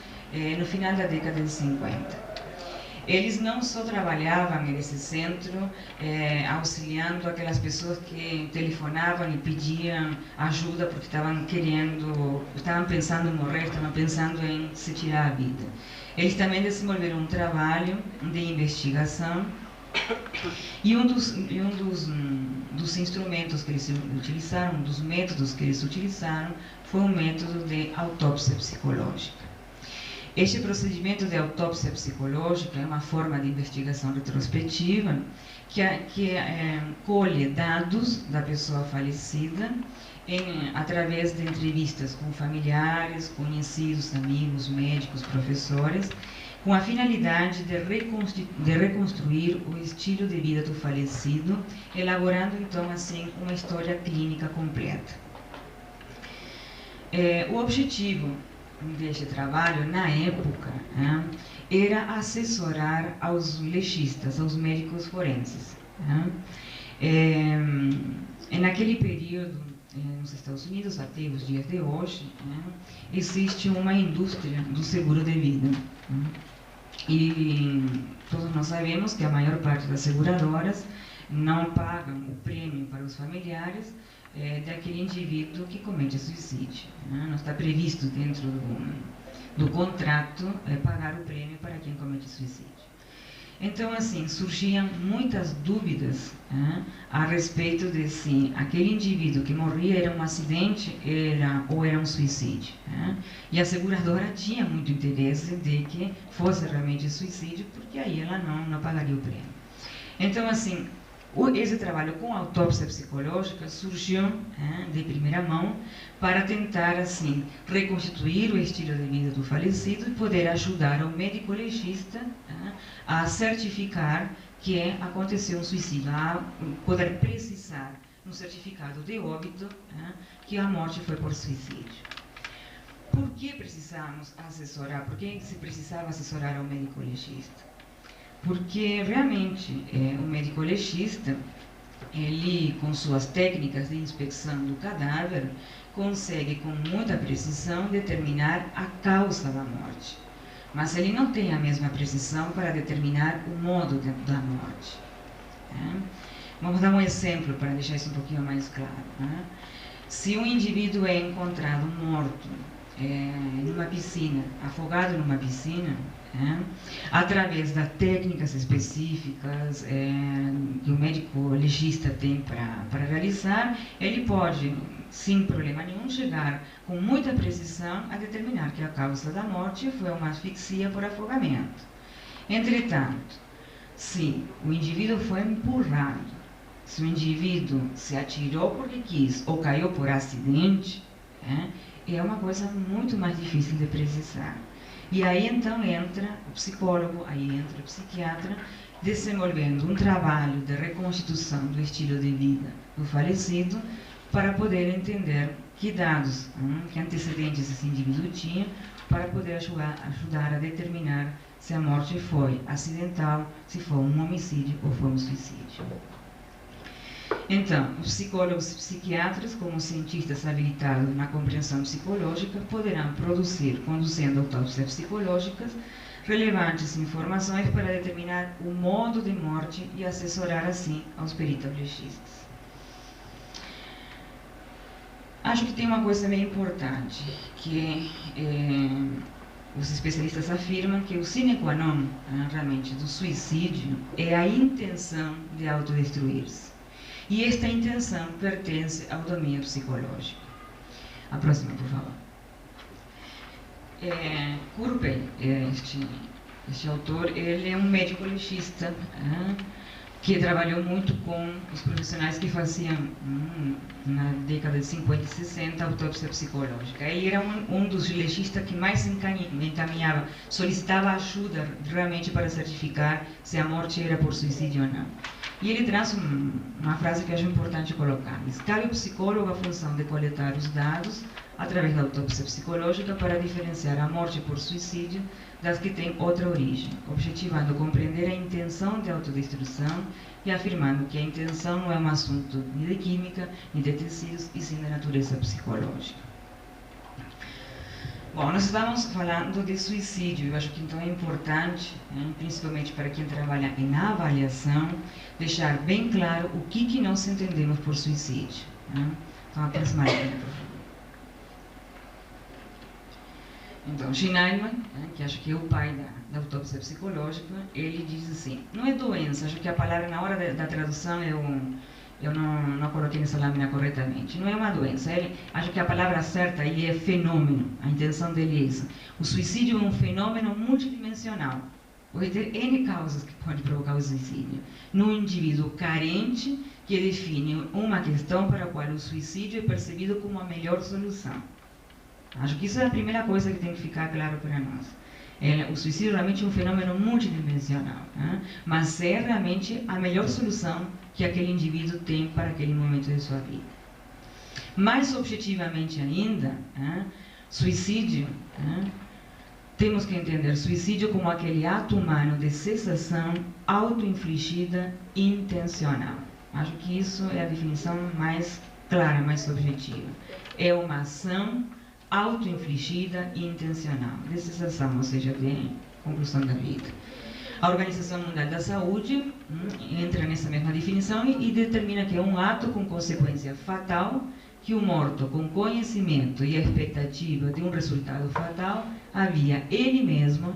no final da década de 50. Eles não só trabalhavam nesse centro, auxiliando aquelas pessoas que telefonavam e pediam ajuda porque estavam pensando em morrer, estavam pensando em se tirar a vida. Eles também desenvolveram um trabalho de investigação e um dos instrumentos que eles utilizaram, um dos métodos que eles utilizaram, foi o método de autópsia psicológica. Este procedimento de autópsia psicológica é uma forma de investigação retrospectiva que colhe dados da pessoa falecida através de entrevistas com familiares, conhecidos, amigos, médicos, professores, com a finalidade de reconstruir o estilo de vida do falecido, elaborando então assim uma história clínica completa. O objetivo deste trabalho, na época, era assessorar aos legistas, aos médicos forenses. Naquele período, nos Estados Unidos, até os dias de hoje, existe uma indústria do seguro de vida. E todos nós sabemos que a maior parte das seguradoras não pagam o prêmio para os familiares daquele indivíduo que comete suicídio. Não está previsto dentro do contrato pagar o prêmio para quem comete suicídio. Então, assim, surgiam muitas dúvidas a respeito de se aquele indivíduo que morria era um acidente ou era um suicídio. E a seguradora tinha muito interesse de que fosse realmente suicídio, porque aí ela não pagaria o prêmio. Então, assim, esse trabalho com autópsia psicológica surgiu de primeira mão para tentar assim reconstituir o estilo de vida do falecido e poder ajudar o médico legista a certificar que aconteceu um suicídio, a poder precisar no certificado de óbito que a morte foi por suicídio. Por que precisamos assessorar? Por que se precisava assessorar ao médico legista? Porque realmente o médico legista, ele com suas técnicas de inspeção do cadáver, consegue com muita precisão determinar a causa da morte. Mas ele não tem a mesma precisão para determinar o modo da morte. Vamos dar um exemplo para deixar isso um pouquinho mais claro. Se um indivíduo é encontrado morto numa piscina, afogado numa piscina, através das técnicas específicas que o médico legista tem para realizar, ele pode, sem problema nenhum, chegar com muita precisão a determinar que a causa da morte foi uma asfixia por afogamento. Entretanto, se o indivíduo foi empurrado, se o indivíduo se atirou porque quis ou caiu por acidente, é uma coisa muito mais difícil de precisar. E aí então entra o psicólogo, aí entra o psiquiatra, desenvolvendo um trabalho de reconstituição do estilo de vida do falecido para poder entender que dados, que antecedentes esse indivíduo tinha, para poder ajudar a determinar se a morte foi acidental, se foi um homicídio ou foi um suicídio. Então, os psicólogos e psiquiatras, como cientistas habilitados na compreensão psicológica, poderão produzir, conduzindo autópsias psicológicas, relevantes informações para determinar o modo de morte e assessorar, assim, aos peritos legistas. Acho que tem uma coisa bem importante, que os especialistas afirmam que o sine qua non, realmente, do suicídio é a intenção de autodestruir-se. E esta intenção pertence ao domínio psicológico. A próxima, por favor. Kurbey, este autor, ele é um médico legista que trabalhou muito com os profissionais que faziam, na década de 50 e 60, autópsia psicológica. Ele era um dos legistas que mais encaminhava, solicitava ajuda realmente para certificar se a morte era por suicídio ou não. E ele traz uma frase que eu acho importante colocar. Cabe ao psicólogo a função de coletar os dados através da autópsia psicológica para diferenciar a morte por suicídio das que têm outra origem, objetivando compreender a intenção de autodestruição e afirmando que a intenção não é um assunto nem de química, nem de tecidos, e sim de natureza psicológica. Bom, nós estamos falando de suicídio. Eu acho que então é importante, principalmente para quem trabalha em avaliação, deixar bem claro o que nós entendemos por suicídio. Então, a próxima linha, por favor. Então, Schneiderman, que acho que é o pai da autópsia psicológica, ele diz assim, não é doença, acho que a palavra na hora da tradução eu não coloquei nessa lâmina corretamente. Não é uma doença. Acho que a palavra certa aí é fenômeno. A intenção dele é essa. O suicídio é um fenômeno multidimensional. Pode ter N causas que podem provocar o suicídio. Num indivíduo carente que define uma questão para a qual o suicídio é percebido como a melhor solução. Acho que isso é a primeira coisa que tem que ficar claro para nós. O suicídio realmente é um fenômeno multidimensional, mas é realmente a melhor solução que aquele indivíduo tem para aquele momento de sua vida. Mais objetivamente ainda, suicídio, temos que entender suicídio como aquele ato humano de cessação auto-infligida intencional. Acho que isso é a definição mais clara, mais objetiva. É uma ação auto-infligida e intencional, de cessação, ou seja, de conclusão da vida. A Organização Mundial da Saúde entra nessa mesma definição e determina que é um ato com consequência fatal que o morto, com conhecimento e expectativa de um resultado fatal, havia ele mesmo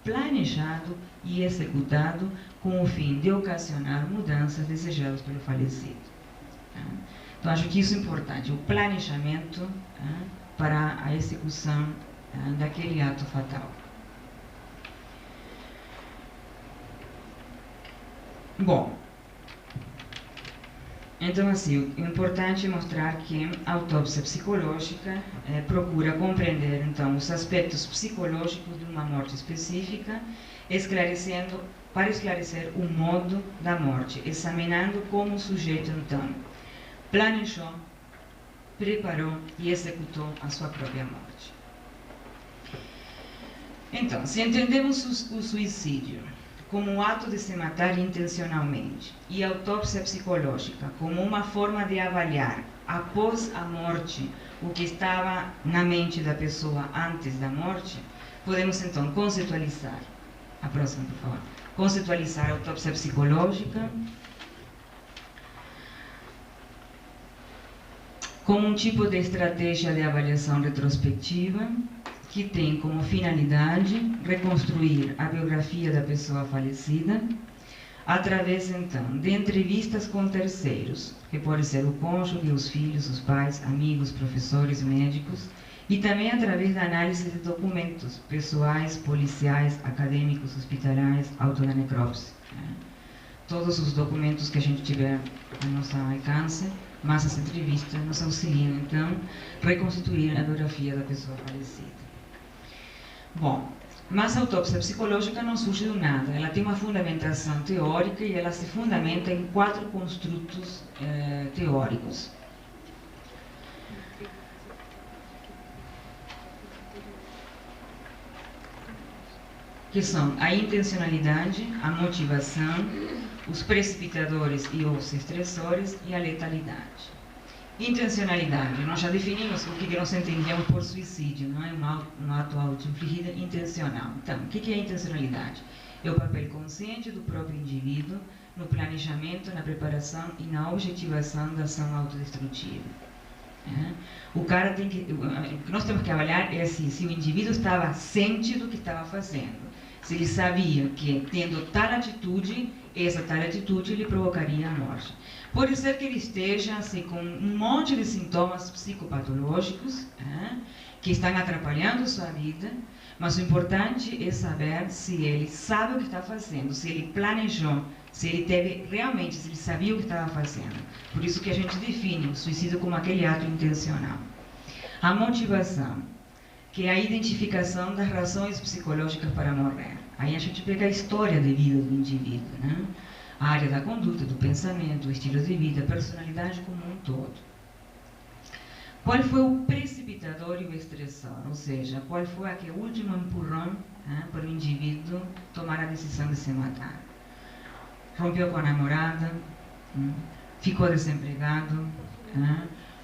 planejado e executado com o fim de ocasionar mudanças desejadas pelo falecido. Então, acho que isso é importante, o planejamento para a execução daquele ato fatal. Bom, então assim, o importante é mostrar que a autópsia psicológica procura compreender então os aspectos psicológicos de uma morte específica, para esclarecer o modo da morte, examinando como o sujeito então planejou, preparou e executou a sua própria morte. Então, se entendemos o suicídio como um ato de se matar intencionalmente e a autópsia psicológica como uma forma de avaliar, após a morte, o que estava na mente da pessoa antes da morte, podemos então conceitualizar, a próxima, por favor, conceitualizar a autópsia psicológica como um tipo de estratégia de avaliação retrospectiva que tem como finalidade reconstruir a biografia da pessoa falecida através, então, de entrevistas com terceiros, que pode ser o cônjuge, os filhos, os pais, amigos, professores, médicos, e também através da análise de documentos pessoais, policiais, acadêmicos, hospitalares, auto da necrópsia. Todos os documentos que a gente tiver ao nosso alcance, mas as entrevistas nos auxiliam, então, a reconstituir a biografia da pessoa falecida. Bom, mas a autópsia psicológica não surge do nada. Ela tem uma fundamentação teórica e ela se fundamenta em 4 construtos teóricos. Que são a intencionalidade, a motivação, os precipitadores e os estressores e a letalidade. Intencionalidade, nós já definimos o que nós entendemos por suicídio, não é um ato auto-infligido intencional. Então, o que é intencionalidade? É o papel consciente do próprio indivíduo no planejamento, na preparação e na objetivação da ação autodestrutiva. O cara tem que, o que nós temos que avaliar é assim, se o indivíduo estava ciente do que estava fazendo, se ele sabia que tendo tal atitude, essa tal atitude lhe provocaria a morte. Pode ser que ele esteja assim, com um monte de sintomas psicopatológicos que estão atrapalhando sua vida, mas o importante é saber se ele sabe o que está fazendo, se ele planejou, se ele teve realmente, se ele sabia o que estava fazendo. Por isso que a gente define o suicídio como aquele ato intencional. A motivação, que é a identificação das razões psicológicas para morrer. Aí a gente pega a história de vida do indivíduo, né? A área da conduta, do pensamento, o estilo de vida, a personalidade como um todo. Qual foi o precipitador e o estressor? Ou seja, qual foi aquele último empurrão para o indivíduo tomar a decisão de se matar? Rompeu com a namorada, ficou desempregado,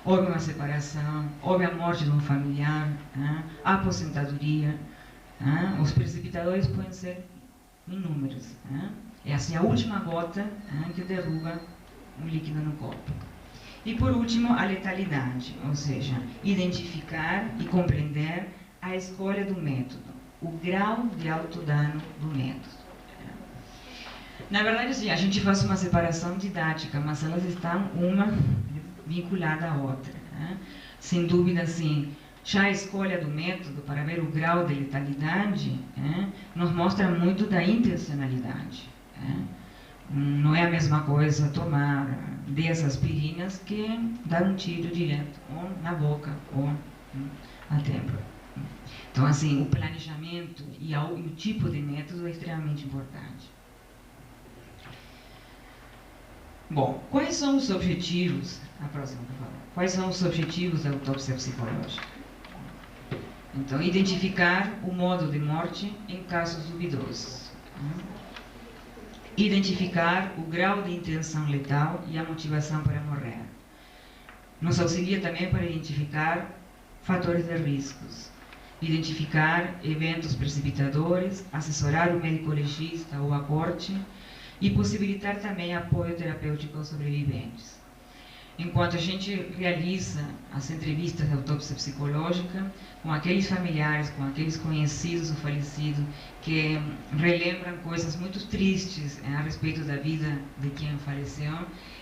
houve uma separação, houve a morte de um familiar, a aposentadoria. Os precipitadores podem ser inúmeros. É assim a última gota que derruba um líquido no corpo. E por último, a letalidade, ou seja, identificar e compreender a escolha do método, o grau de autodano do método. Na verdade, assim, a gente faz uma separação didática, mas elas estão uma vinculada à outra. Sem dúvida, assim, já a escolha do método para ver o grau de letalidade nos mostra muito da intencionalidade. Não é a mesma coisa tomar 10 aspirinas que dar um tiro direto, ou na boca, ou na têmpora. Então, assim, o planejamento e o tipo de método é extremamente importante. Bom, quais são os objetivos? A próxima, por favor. Quais são os objetivos da autópsia psicológica? Então, identificar o modo de morte em casos duvidosos. Identificar o grau de intenção letal e a motivação para morrer. Nos auxilia também para identificar fatores de riscos. Identificar eventos precipitadores, assessorar o médico legista ou a corte e possibilitar também apoio terapêutico aos sobreviventes. Enquanto a gente realiza as entrevistas de autópsia psicológica com aqueles familiares, com aqueles conhecidos ou falecidos que relembram coisas muito tristes a respeito da vida de quem faleceu,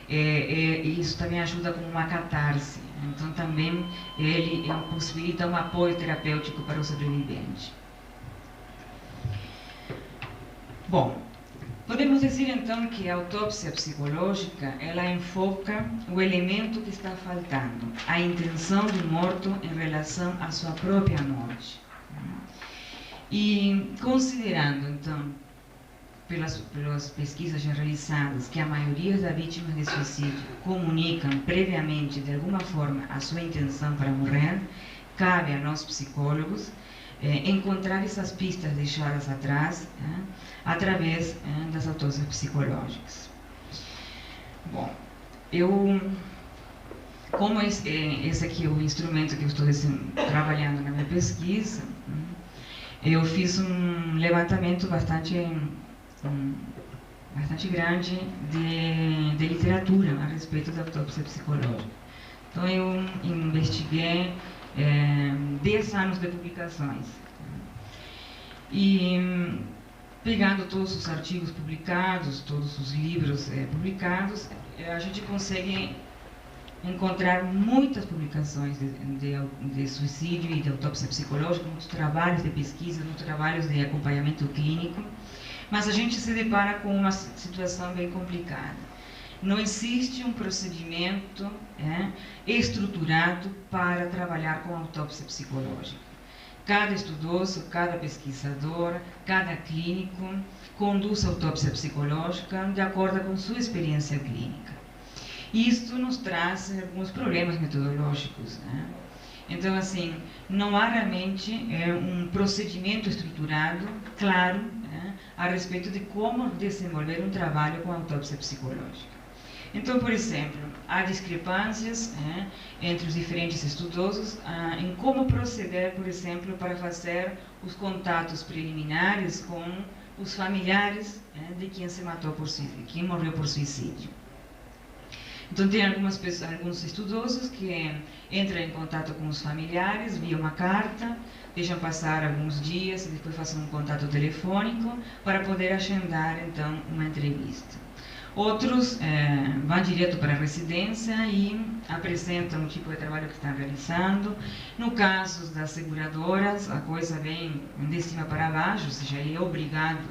isso também ajuda como uma catarse. Então também ele possibilita um apoio terapêutico para o sobrevivente. Bom, podemos dizer então que a autópsia psicológica ela enfoca o elemento que está faltando, a intenção do morto em relação à sua própria morte. E considerando então, pelas pesquisas já realizadas, que a maioria das vítimas de suicídio comunicam previamente de alguma forma a sua intenção para morrer, cabe a nós psicólogos encontrar essas pistas deixadas atrás através das autópsias psicológicas. Bom, como esse aqui é o instrumento que eu estou trabalhando na minha pesquisa, eu fiz um levantamento bastante grande de literatura a respeito da autópsia psicológica. Então eu investiguei 10 anos de publicações. E pegando todos os artigos publicados, todos os livros publicados, a gente consegue encontrar muitas publicações de suicídio e de autópsia psicológica, muitos trabalhos de pesquisa, muitos trabalhos de acompanhamento clínico, mas a gente se depara com uma situação bem complicada. Não existe um procedimento estruturado para trabalhar com autópsia psicológica. Cada estudoso, cada pesquisador, cada clínico conduz a autópsia psicológica de acordo com sua experiência clínica. Isto nos traz alguns problemas metodológicos. Então, assim, não há realmente um procedimento estruturado, claro, a respeito de como desenvolver um trabalho com autópsia psicológica. Então, por exemplo, há discrepâncias entre os diferentes estudosos em como proceder, por exemplo, para fazer os contatos preliminares com os familiares de quem se matou por suicídio, quem morreu por suicídio. Então, tem alguns estudosos que entram em contato com os familiares via uma carta, deixam passar alguns dias e depois fazem um contato telefônico para poder agendar, então, uma entrevista. Outros vão direto para a residência e apresentam o tipo de trabalho que estão realizando. No caso das seguradoras, a coisa vem de cima para baixo, ou seja, ele é obrigado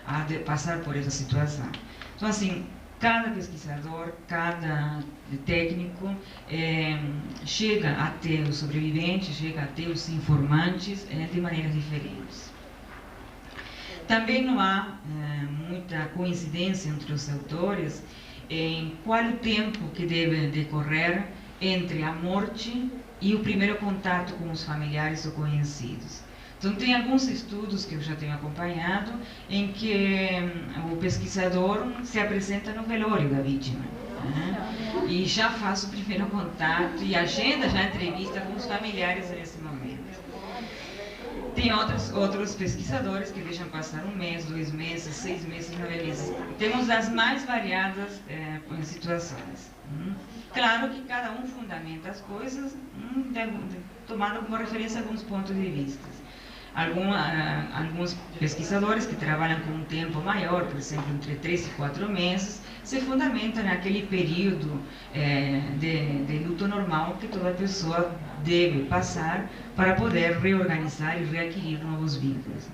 a passar por essa situação. Então, assim, cada pesquisador, cada técnico chega até os sobreviventes, chega até os informantes de maneiras diferentes. Também não há muita coincidência entre os autores em qual o tempo que deve decorrer entre a morte e o primeiro contato com os familiares ou conhecidos. Então, tem alguns estudos que eu já tenho acompanhado em que o pesquisador se apresenta no velório da vítima. né? E já faço o primeiro contato e agenda já a entrevista com os familiares nesse momento. Tem outros pesquisadores que deixam passar 1 mês, 2 meses, 6 meses, 9 meses. Temos as mais variadas situações. Claro que cada um fundamenta as coisas, tomando como referência alguns pontos de vista. Alguns pesquisadores que trabalham com um tempo maior, por exemplo, entre 3 e 4 meses, se fundamentam naquele período de luto normal que toda pessoa deve passar para poder reorganizar e readquirir novos vínculos.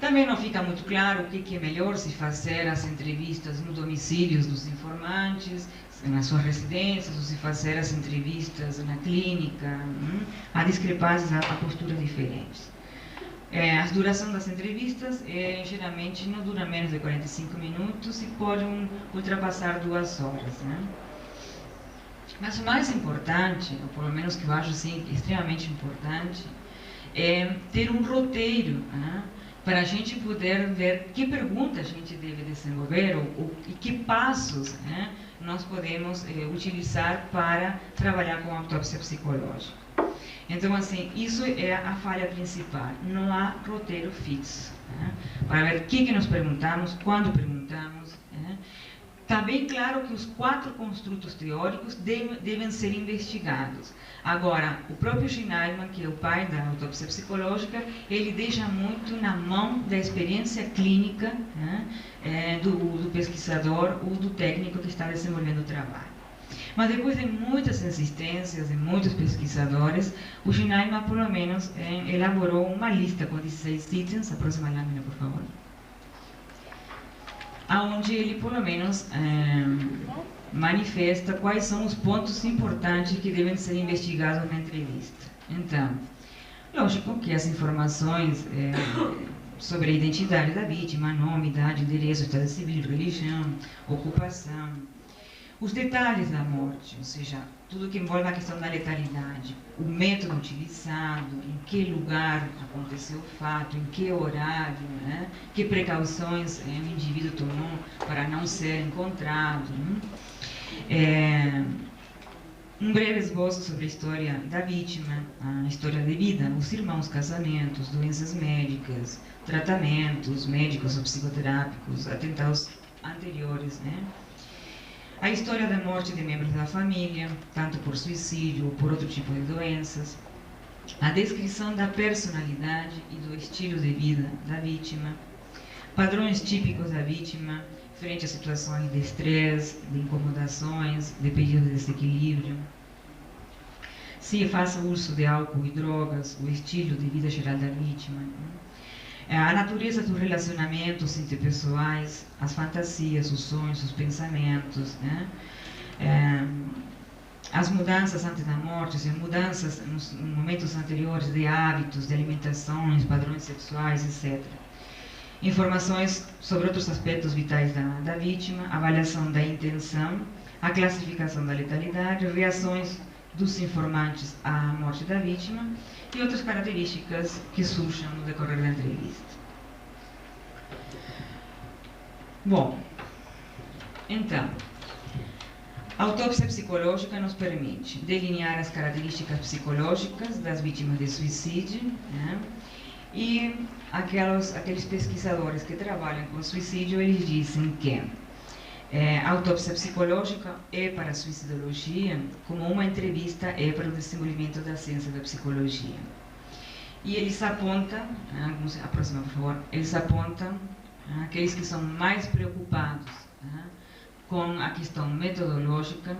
Também não fica muito claro o que é melhor se fazer as entrevistas nos domicílios dos informantes, nas suas residências, ou se fazer as entrevistas na clínica. Há discrepâncias, há posturas diferentes. A duração das entrevistas geralmente não dura menos de 45 minutos e podem ultrapassar 2 horas. Mas o mais importante, ou pelo menos que eu acho assim, extremamente importante, é ter um roteiro, para a gente poder ver que pergunta a gente deve desenvolver e que passos nós podemos utilizar para trabalhar com a autópsia psicológica. Então, assim, isso é a falha principal. Não há roteiro fixo para ver o que nós perguntamos, quando perguntamos. Está bem claro que os 4 construtos teóricos devem ser investigados. Agora, o próprio Schneiderman, que é o pai da autópsia psicológica, ele deixa muito na mão da experiência clínica do pesquisador ou do técnico que está desenvolvendo o trabalho. Mas depois de muitas insistências de muitos pesquisadores, o Schneiderman, pelo menos, elaborou uma lista com 16 itens. Aproxima a lâmina, por favor. Onde ele, pelo menos, manifesta quais são os pontos importantes que devem ser investigados na entrevista. Então, lógico que as informações sobre a identidade da vítima, nome, idade, endereço, estado civil, religião, ocupação, os detalhes da morte, ou seja, tudo que envolve a questão da letalidade, o método utilizado, em que lugar aconteceu o fato, em que horário, que precauções o indivíduo tomou para não ser encontrado. Um breve esboço sobre a história da vítima, a história de vida, os irmãos, casamentos, doenças médicas, tratamentos médicos ou psicoterápicos, atentados anteriores, a história da morte de membros da família, tanto por suicídio ou por outro tipo de doenças, a descrição da personalidade e do estilo de vida da vítima, padrões típicos da vítima frente a situações de estresse, de incomodações, de períodos de desequilíbrio, se faça uso de álcool e drogas, o estilo de vida geral da vítima, a natureza dos relacionamentos interpessoais, as fantasias, os sonhos, os pensamentos, as mudanças antes da morte, as mudanças nos momentos anteriores de hábitos, de alimentações, padrões sexuais, etc. Informações sobre outros aspectos vitais da vítima, avaliação da intenção, a classificação da letalidade, reações dos informantes à morte da vítima e outras características que surjam no decorrer da entrevista. Bom, então, a autópsia psicológica nos permite delinear as características psicológicas das vítimas de suicídio, e aqueles pesquisadores que trabalham com suicídio, eles dizem que a autópsia psicológica é para a suicidologia como uma entrevista é para o desenvolvimento da ciência da psicologia. E eles apontam, aproxima por favor, eles apontam aqueles que são mais preocupados com a questão metodológica,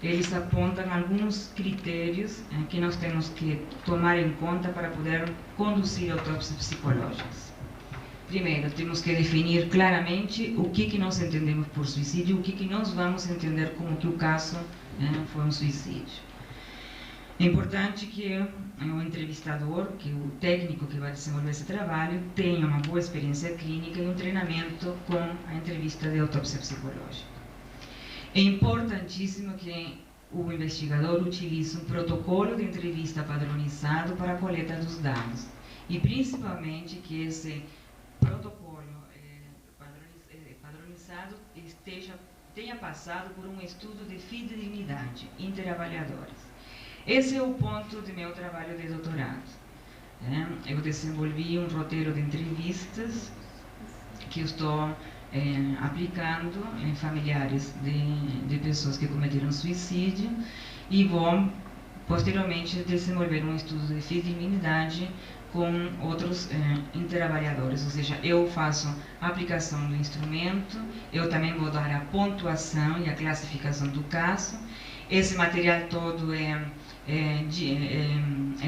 eles apontam alguns critérios que nós temos que tomar em conta para poder conduzir autópsias psicológicas. Primeiro, temos que definir claramente o que nós entendemos por suicídio, o que nós vamos entender como que o caso foi um suicídio. É importante que o entrevistador, que o técnico que vai desenvolver esse trabalho, tenha uma boa experiência clínica e um treinamento com a entrevista de autópsia psicológica. É importantíssimo que o investigador utilize um protocolo de entrevista padronizado para a coleta dos dados e, principalmente, que esse protocolo padronizado esteja tenha passado por um estudo de fidedignidade interavaliadores. Esse é o ponto do meu trabalho de doutorado. Eu desenvolvi um roteiro de entrevistas que eu estou aplicando em familiares de pessoas que cometeram suicídio e vou posteriormente desenvolver um estudo de fidedignidade com outros interavaliadores, ou seja, eu faço a aplicação do instrumento, eu também vou dar a pontuação e a classificação do caso. Esse material todo é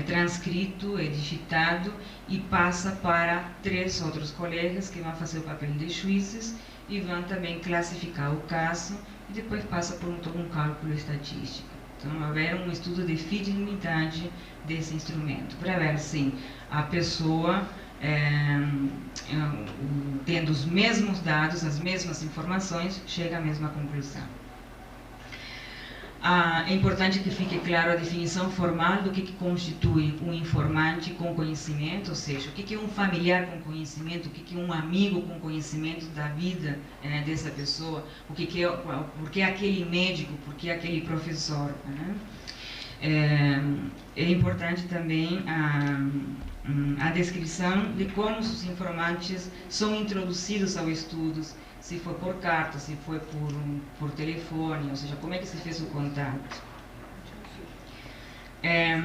transcrito, é digitado e passa para 3 outros colegas que vão fazer o papel de juízes e vão também classificar o caso e depois passa por todo um cálculo estatístico. Então, vai haver um estudo de fidedignidade desse instrumento, para ver se a pessoa, tendo os mesmos dados, as mesmas informações, chega à mesma conclusão. É importante que fique claro a definição formal do que constitui um informante com conhecimento, ou seja, o que é um familiar com conhecimento, o que é um amigo com conhecimento da vida dessa pessoa, por que aquele médico, por que aquele professor. É importante também a descrição de como os informantes são introduzidos ao estudo, se foi por carta, se foi por telefone, ou seja, como é que se fez o contato. É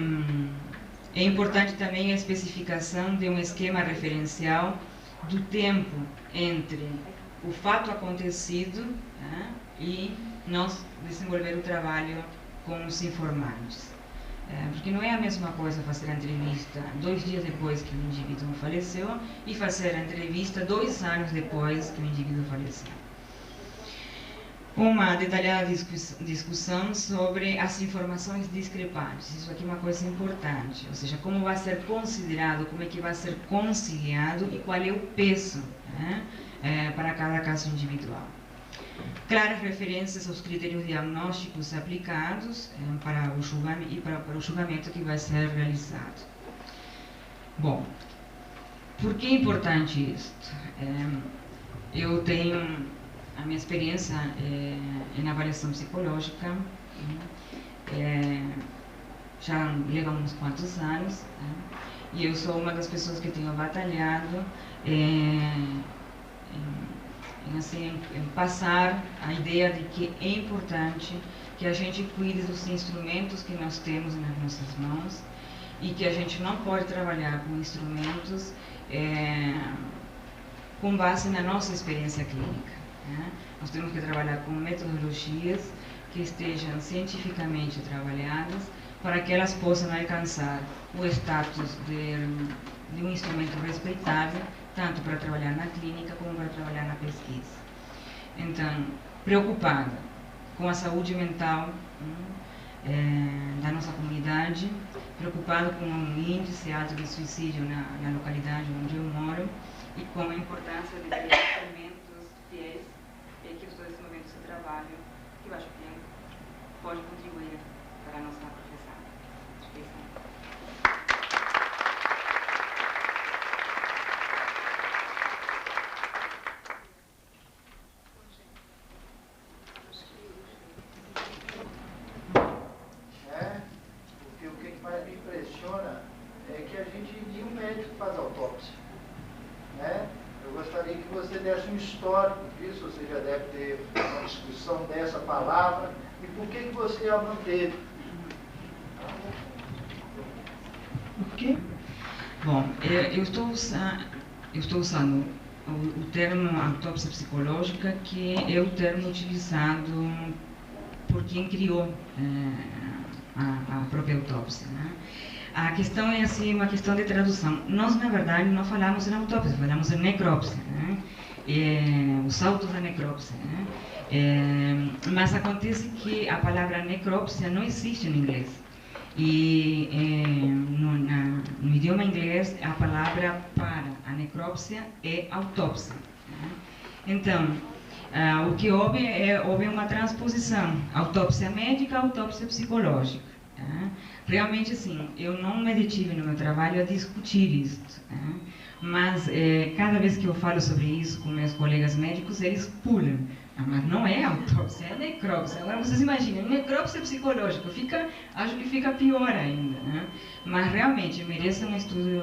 importante também a especificação de um esquema referencial do tempo entre o fato acontecido e nós desenvolver o trabalho com os informantes. Porque não é a mesma coisa fazer a entrevista 2 dias depois que o indivíduo faleceu e fazer a entrevista 2 anos depois que o indivíduo faleceu. Uma detalhada discussão sobre as informações discrepantes. Isso aqui é uma coisa importante, ou seja, como vai ser considerado, como é que vai ser conciliado e qual é o peso para cada caso individual. Claras referências aos critérios diagnósticos aplicados para o julgamento e para o julgamento que vai ser realizado. Bom, por que é importante isto? Eu tenho a minha experiência em avaliação psicológica, já leva uns quantos anos, e eu sou uma das pessoas que tenho batalhado em passar a ideia de que é importante que a gente cuide dos instrumentos que nós temos nas nossas mãos e que a gente não pode trabalhar com instrumentos com base na nossa experiência clínica. Nós temos que trabalhar com metodologias que estejam cientificamente trabalhadas para que elas possam alcançar o status de um instrumento respeitável, tanto para trabalhar na clínica como para trabalhar na pesquisa. Então, preocupada com a saúde mental da nossa comunidade, preocupada com o índice alto de suicídio na localidade onde eu moro e com a importância de ter instrumentos fiéis que eu estou desenvolvendo esse trabalho, que eu acho que pode contribuir para a nossa profissão. Acho que é isso. Porque o que mais me impressiona é que a gente nenhum médico faz autópsia, né? Eu gostaria que você desse um histórico disso, você já deve ter uma discussão dessa palavra, e por que você a manteve? Por quê? Bom, eu estou usando o termo autópsia psicológica, que é o termo utilizado por quem criou a própria autópsia, né? A questão é assim, uma questão de tradução. Nós, na verdade, não falamos em autópsia, falamos em necrópsia, né? Os autos da necrópsia, né? Mas acontece que a palavra necrópsia não existe no inglês. E no idioma inglês, a palavra para a necrópsia é autópsia, né? Então, o que houve uma transposição, autópsia médica, autópsia psicológica. Realmente, assim, eu não me detive no meu trabalho a discutir isso. mas cada vez que eu falo sobre isso com meus colegas médicos, eles pulam. Ah, mas não é autópsia, é necrópsia. Agora vocês imaginem, necrópsia psicológica, acho que fica pior ainda, né? Mas realmente merece um estudo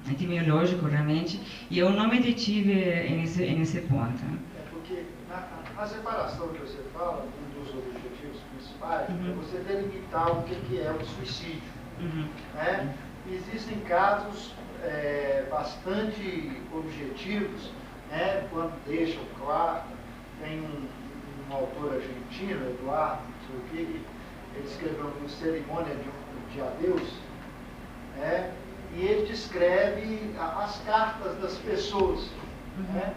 epidemiológico realmente, e eu não me detive nesse ponto. Porque na separação que você fala, um dos objetivos principais, é você delimitar o que é o suicídio. Né? Existem casos bastante objetivos, né? Quando deixam claro, tem um autor argentino, Eduardo, não sei o que, ele escreveu uma cerimônia de adeus, né? E ele descreve as cartas das pessoas. Né?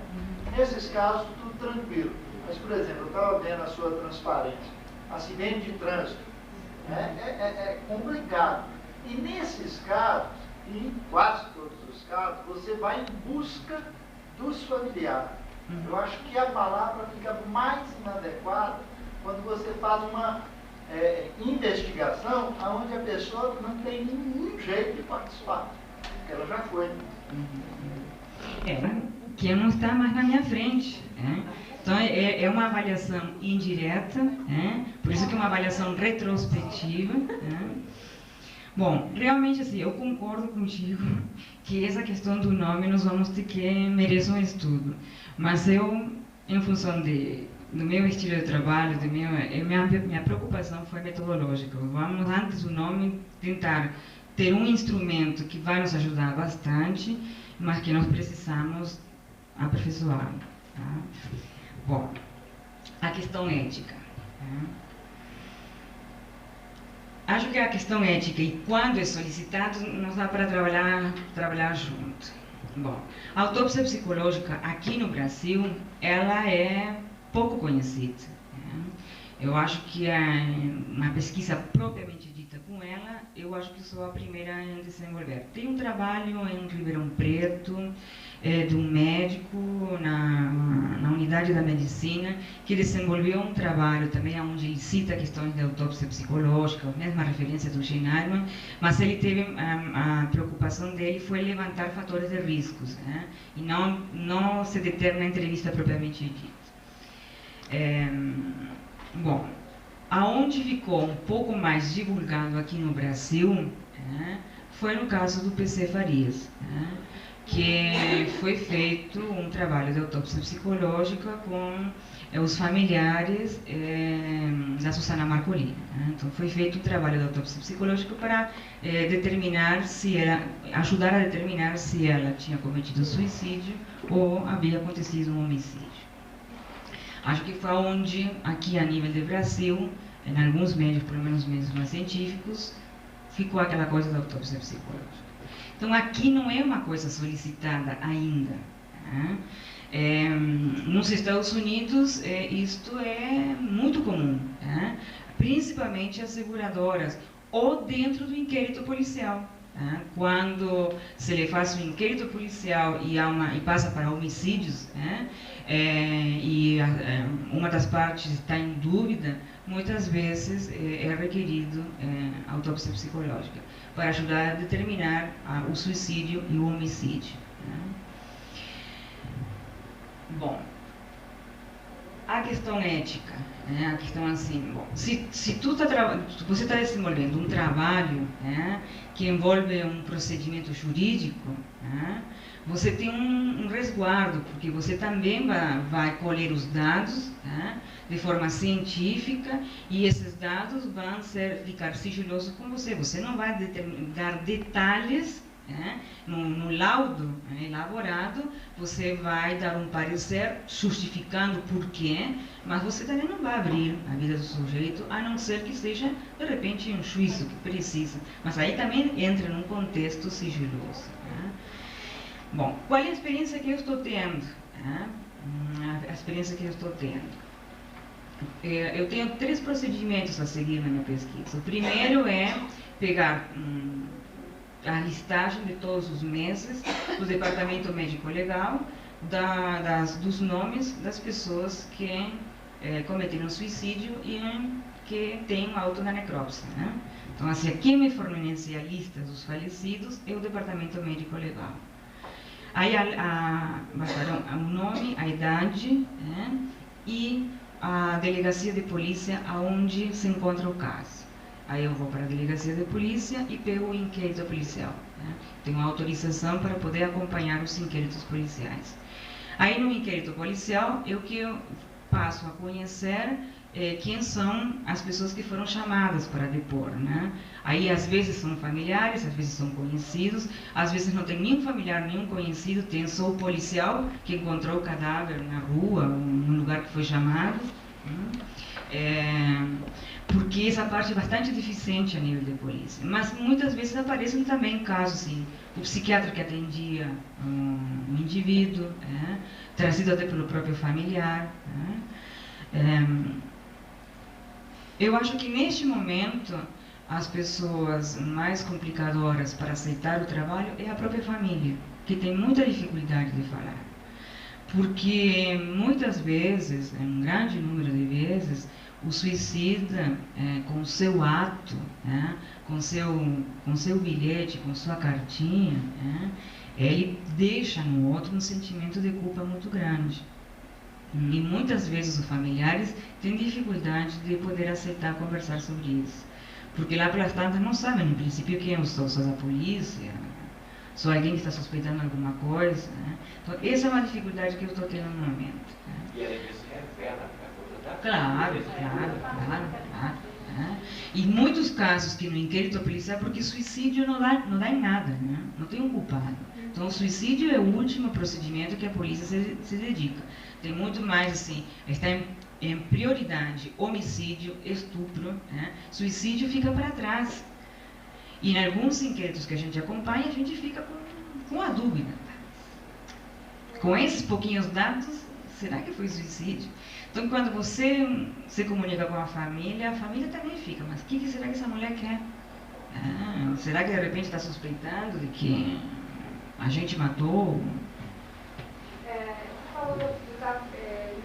Nesses casos, tudo tranquilo. Mas, por exemplo, eu estava vendo a sua transparência. Acidente de trânsito. Né? É complicado. E nesses casos, e em quase todos os casos, você vai em busca dos familiares. Eu acho que a palavra fica mais inadequada quando você faz uma investigação onde a pessoa não tem nenhum jeito de participar, porque ela já foi. Que não está mais na minha frente. Então, é uma avaliação indireta, por isso que é uma avaliação retrospectiva. Bom, realmente, assim, eu concordo contigo que essa questão do nome nós vamos ter que merece um estudo. Mas eu, em função do meu estilo de trabalho, minha preocupação foi metodológica. Vamos, antes do nome, tentar ter um instrumento que vai nos ajudar bastante, mas que nós precisamos aperfeiçoar. Tá? Bom, a questão ética. Acho que a questão ética e quando é solicitado, nos dá para trabalhar junto. Bom, a autópsia psicológica aqui no Brasil, ela é pouco conhecida. Eu acho que uma pesquisa propriamente dita com ela, eu acho que sou a primeira a desenvolver. Tem um trabalho em Ribeirão Preto, de um médico na unidade da medicina, que desenvolveu um trabalho também onde ele cita questões de autópsia psicológica, a mesma referência do Schneiderman, mas ele teve, a preocupação dele foi levantar fatores de riscos, e não se deter na entrevista propriamente dita. Bom, aonde ficou um pouco mais divulgado aqui no Brasil, foi no caso do PC Farias, que foi feito um trabalho de autópsia psicológica com os familiares da Susana Marcolini. Então, foi feito um trabalho de autópsia psicológica para ajudar a determinar se ela tinha cometido suicídio ou havia acontecido um homicídio. Acho que foi onde, aqui a nível do Brasil, em alguns meios, pelo menos meios mais científicos, ficou aquela coisa da autópsia psicológica. Então, aqui não é uma coisa solicitada ainda. Nos Estados Unidos, isto é muito comum, principalmente as seguradoras, ou dentro do inquérito policial. Quando se lhe faz um inquérito policial e passa para homicídios, e uma das partes está em dúvida, muitas vezes é requerido autópsia psicológica para ajudar a determinar o suicídio e o homicídio. Bom, a questão ética, a questão assim, bom, se você está desenvolvendo um trabalho que envolve um procedimento jurídico, você tem um resguardo, porque você também vai colher os dados de forma científica, e esses dados vão ficar sigilosos com você. Você não vai dar detalhes no laudo elaborado, você vai dar um parecer justificando por quê, mas você também não vai abrir a vida do sujeito, a não ser que seja, de repente, um juízo que precisa. Mas aí também entra num contexto sigiloso. Bom, qual é a experiência que eu estou tendo? A experiência que eu estou tendo. Eu tenho 3 procedimentos a seguir na minha pesquisa. O primeiro é pegar a listagem de todos os meses do Departamento Médico Legal, dos nomes das pessoas que cometeram suicídio e que têm auto da necrópsia. Então, assim, quem me fornece a lista dos falecidos é o Departamento Médico Legal. Aí bastaram o nome, a idade, né, e a delegacia de polícia aonde se encontra o caso. Aí eu vou para a delegacia de polícia e pego o inquérito policial. Né? Tenho autorização para poder acompanhar os inquéritos policiais. Aí no inquérito policial eu passo a conhecer quem são as pessoas que foram chamadas para depor, né? Aí às vezes são familiares, às vezes são conhecidos, às vezes não tem nenhum familiar, nenhum conhecido, tem só o policial que encontrou o cadáver na rua, no lugar que foi chamado. Porque essa parte é bastante deficiente a nível de polícia. Mas muitas vezes aparecem também casos assim, o psiquiatra que atendia um indivíduo, trazido até pelo próprio familiar. Eu acho que neste momento as pessoas mais complicadoras para aceitar o trabalho é a própria família, que tem muita dificuldade de falar. Porque muitas vezes, um grande número de vezes, o suicida, com o seu ato, com seu bilhete, com sua cartinha, ele deixa no outro um sentimento de culpa muito grande. E muitas vezes os familiares têm dificuldade de poder aceitar conversar sobre isso. Porque lá pelas tantas não sabem, no princípio, quem eu sou da polícia, sou alguém que está suspeitando alguma coisa. Então, essa é uma dificuldade que eu estou tendo no momento. E aí isso revela para a Claro. E muitos casos que no inquérito policial, porque suicídio não dá em nada, não tem um culpado. Então, o suicídio é o último procedimento que a polícia se dedica. Tem muito mais assim, está em prioridade homicídio, estupro, suicídio fica para trás. E em alguns inquéritos que a gente acompanha, a gente fica com a dúvida. Com esses pouquinhos dados, será que foi suicídio? Então, quando você se comunica com a família também fica, mas o que será que essa mulher quer? Será que de repente está suspeitando de que a gente matou? Você falou de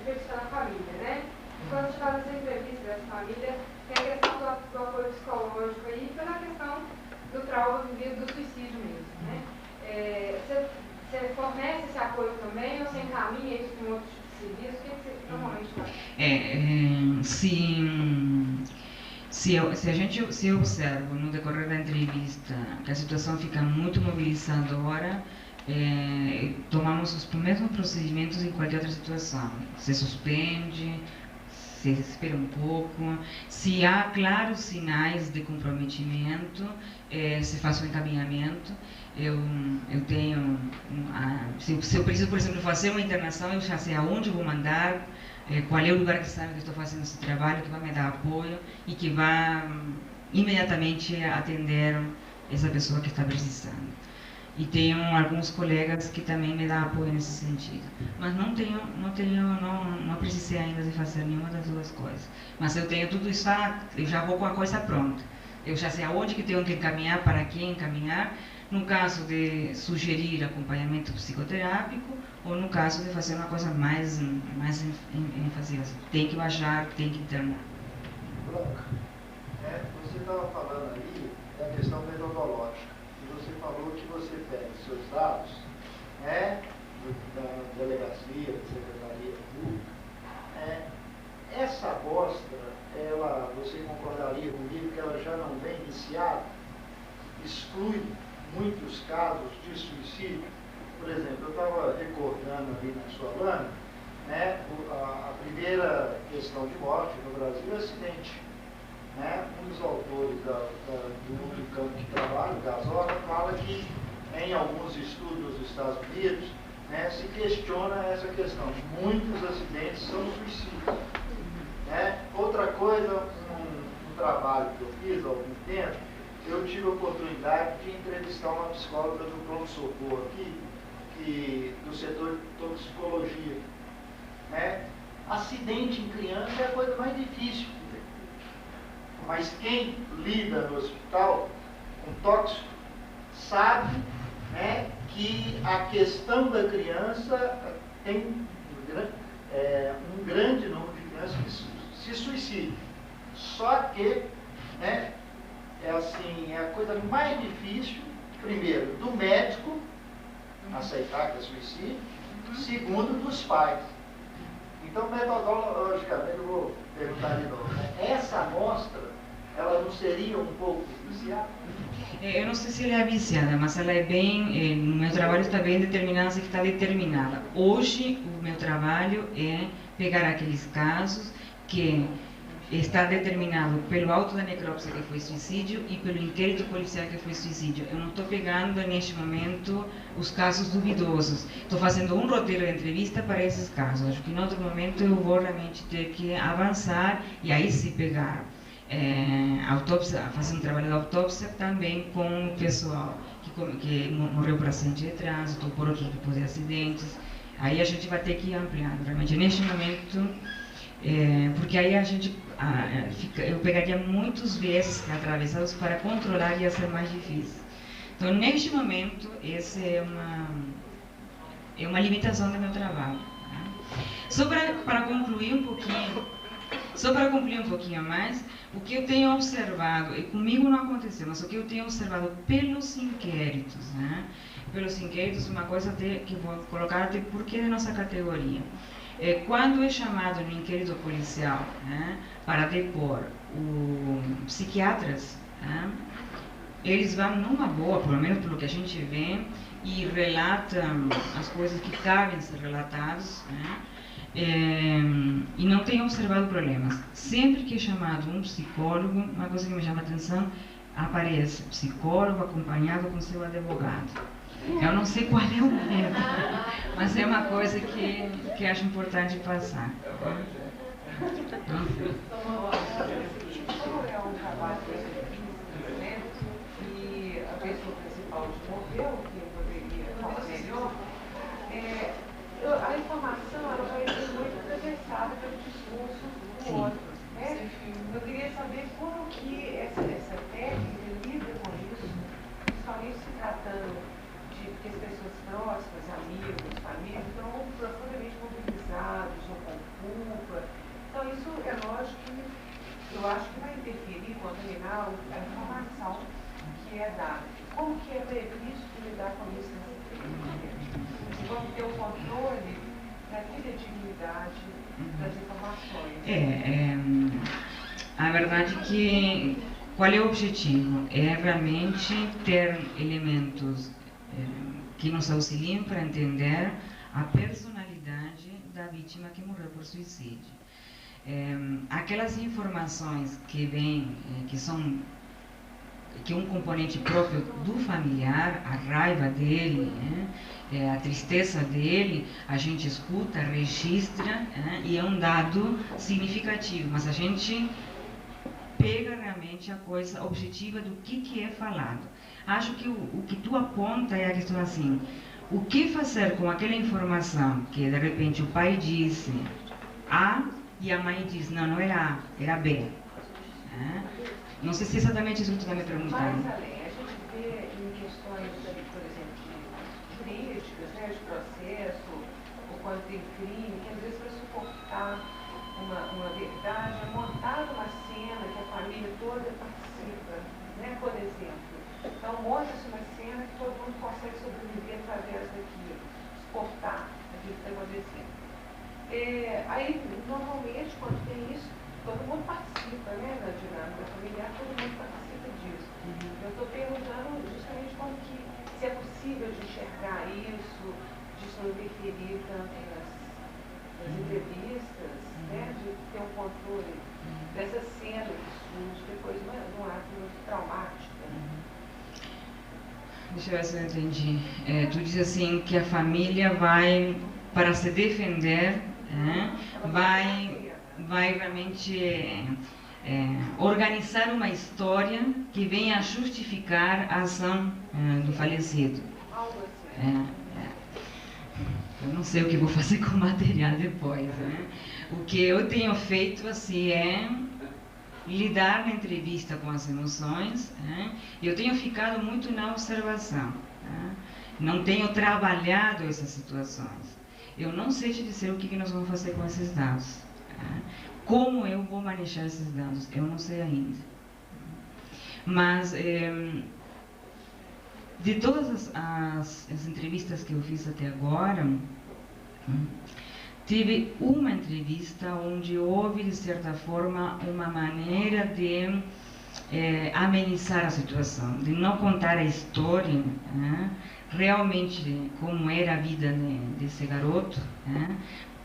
entrevista na família, né? Quando a gente faz essa entrevista dessa família, tem a questão do apoio psicológico aí, pela questão do trauma vivido do suicídio mesmo, né? Você fornece esse apoio também ou você encaminha isso com outros tipos de serviço? O que você normalmente faz? Se eu observo no decorrer da entrevista que a situação fica muito mobilizadora, tomamos os mesmos procedimentos em qualquer outra situação. Se suspende, se espera um pouco. Se há claros sinais de comprometimento, se faz um encaminhamento. Eu tenho, se eu preciso, por exemplo, fazer uma internação, eu já sei aonde vou mandar, qual é o lugar que sabe que estou fazendo esse trabalho, que vai me dar apoio e que vai imediatamente atender essa pessoa que está precisando. E tenho alguns colegas que também me dão apoio nesse sentido. Mas não precisei ainda de fazer nenhuma das duas coisas. Mas eu tenho tudo isso, eu já vou com a coisa pronta. Eu já sei aonde que tenho que encaminhar, para quem encaminhar, no caso de sugerir acompanhamento psicoterápico, ou no caso de fazer uma coisa mais enfática. Tem que baixar, tem que internar. Branca, você estava falando aí da questão metodológica. Você falou que você pega os seus dados, da delegacia, da Secretaria Pública. Essa amostra, você concordaria comigo que ela já não vem iniciada? Exclui muitos casos de suicídio? Por exemplo, eu estava recordando ali na sua lâmina, a primeira questão de morte no Brasil é acidente. Um dos autores do campo de trabalho, Gazola, fala que em alguns estudos dos Estados Unidos se questiona essa questão. Muitos acidentes são suicídios. Outra coisa, um trabalho que eu fiz há algum tempo, eu tive a oportunidade de entrevistar uma psicóloga do pronto-socorro aqui, do setor de toxicologia. Acidente em criança é a coisa mais difícil. Mas quem lida no hospital com tóxico sabe que a questão da criança tem um grande número de crianças que se suicidam. Só que é assim, é a coisa mais difícil, primeiro, do médico aceitar que é suicídio, segundo, dos pais. Então, metodologicamente, eu vou perguntar de novo, né? Essa amostra, ela não seria um pouco viciada? Eu não sei se ela é viciada, mas ela é bem, no meu trabalho está bem determinada, que está determinada. Hoje, o meu trabalho é pegar aqueles casos que está determinado pelo auto da necrópsia que foi suicídio e pelo inquérito policial que foi suicídio. Eu não estou pegando neste momento os casos duvidosos. Estou fazendo um roteiro de entrevista para esses casos. Acho que em outro momento eu vou realmente ter que avançar e aí se pegar autópsia, fazer um trabalho de autópsia também com o pessoal que morreu por acidente de trânsito ou por outros tipos de acidentes. Aí a gente vai ter que ir ampliando. Realmente neste momento, porque aí a gente eu pegaria muitos vieses atravessados para controlar e ia ser mais difícil. Então, neste momento, essa é uma limitação do meu trabalho. Né? Só para concluir um pouquinho mais, o que eu tenho observado, e comigo não aconteceu, mas o que eu tenho observado pelos inquéritos, né? Pelos inquéritos, uma coisa que vou colocar até porque é da nossa categoria. Quando é chamado no inquérito policial, né, para depor psiquiatras, né, eles vão numa boa, pelo menos pelo que a gente vê, e relatam as coisas que cabem ser relatadas, né, e não tenho observado problemas. Sempre que é chamado um psicólogo, uma coisa que me chama a atenção, aparece psicólogo acompanhado com seu advogado. Eu não sei qual é o método, mas é uma coisa que acho importante passar. Qual é o trabalho e a pessoa principal morreu, que poderia falar melhor? A informação ela vai ser muito atravessada pelo discurso do outro. Né? Eu queria saber como que essa técnica lida com isso, principalmente se tratando que as pessoas próximas, amigos, família, estão profundamente mobilizados ou com culpa. Então, isso é lógico que eu acho que vai interferir, contaminar a informação que é dada. Como que é previsto lidar com isso nessa técnica? Como ter o controle da credibilidade das informações? A verdade é que qual é o objetivo? É realmente ter elementos que nos auxiliem para entender a personalidade da vítima que morreu por suicídio. Aquelas informações que vêm, que é um componente próprio do familiar, a raiva dele, a tristeza dele, a gente escuta, registra, e é um dado significativo, mas a gente pega realmente a coisa objetiva do que é falado. Acho que o que tu aponta é a questão assim, o que fazer com aquela informação que de repente o pai disse A e a mãe diz, não era A, era B. Não sei se é exatamente isso que tu está me perguntando. Mais além, a gente vê em questões, por exemplo, jurídicas, né, de processo, ou quando tem crime, que às vezes para suportar uma verdade é montada uma cena que a família toda participa, né, por exemplo. Então, monta-se uma cena que todo mundo consegue sobreviver através daquilo, suportar aquilo que está acontecendo. Aí, normalmente, quando tem isso, todo mundo participa, né, da dinâmica familiar, todo mundo participa disso. Eu estou perguntando justamente como que, se é possível de enxergar isso, disso não interferir tanto nas entrevistas, né, de ter um controle dessa cena que surge depois de um ato traumático. Deixa eu ver se eu entendi. Tu diz assim que a família vai, para se defender, vai realmente organizar uma história que venha a justificar a ação do falecido. Eu não sei o que vou fazer com o material depois. O que eu tenho feito assim é lidar na entrevista com as emoções. Eu tenho ficado muito na observação. Não tenho trabalhado essas situações. Eu não sei te dizer o que nós vamos fazer com esses dados. Como eu vou manejar esses dados? Eu não sei ainda. Mas de todas as entrevistas que eu fiz até agora, tive uma entrevista onde houve, de certa forma, uma maneira de amenizar a situação, de não contar a história, né, realmente como era a vida desse garoto, né,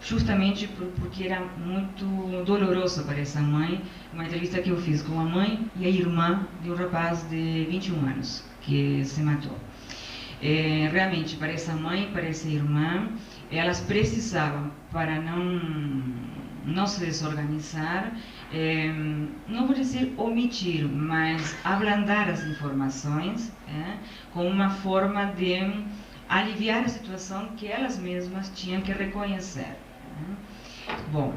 justamente porque era muito doloroso para essa mãe. Uma entrevista que eu fiz com a mãe e a irmã de um rapaz de 21 anos que se matou. Realmente, para essa mãe, para essa irmã, elas precisavam, para não se desorganizar, não vou dizer omitir, mas ablandar as informações, com uma forma de aliviar a situação que elas mesmas tinham que reconhecer. Bom,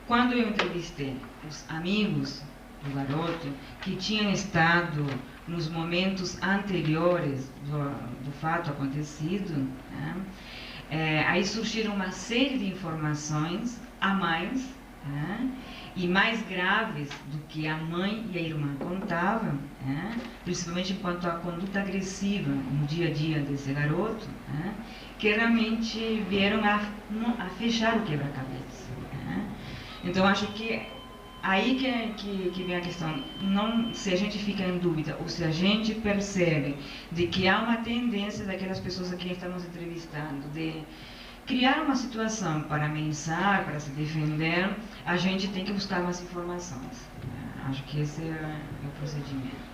quando eu entrevistei os amigos do garoto que tinham estado nos momentos anteriores do fato acontecido, aí surgiram uma série de informações a mais, e mais graves do que a mãe e a irmã contavam, principalmente quanto à conduta agressiva no dia a dia desse garoto, que realmente vieram a fechar o quebra-cabeça. Então, acho que aí que vem a questão, não se a gente fica em dúvida ou se a gente percebe de que há uma tendência daquelas pessoas a quem estamos entrevistando de criar uma situação para amenizar, para se defender, a gente tem que buscar mais informações. Acho que esse é o procedimento.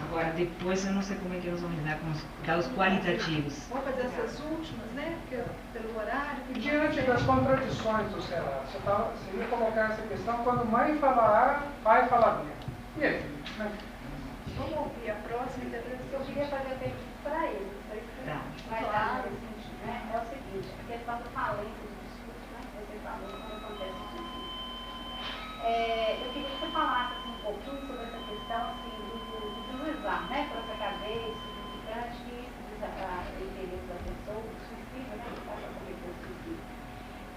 Agora, depois eu não sei como é que nós vamos lidar com os dados qualitativos. Vamos fazer essas últimas, né? Porque, pelo horário. E diante das contradições do Senado, você ia colocar essa questão quando mãe fala A, pai fala B. E aí? Né? Vamos ouvir a próxima intervenção. Eu queria fazer a pergunta para ele. Tá. Vai dar, né? É o seguinte, a questão da falência do discurso, né? Você falou quando acontece o suicídio. Eu queria que você falasse assim, um pouquinho sobre essa questão assim, do juizar, né? Por essa cadeia significante que isso diz o interesse da pessoa, o suicídio, né? Que está para cometer o suicídio.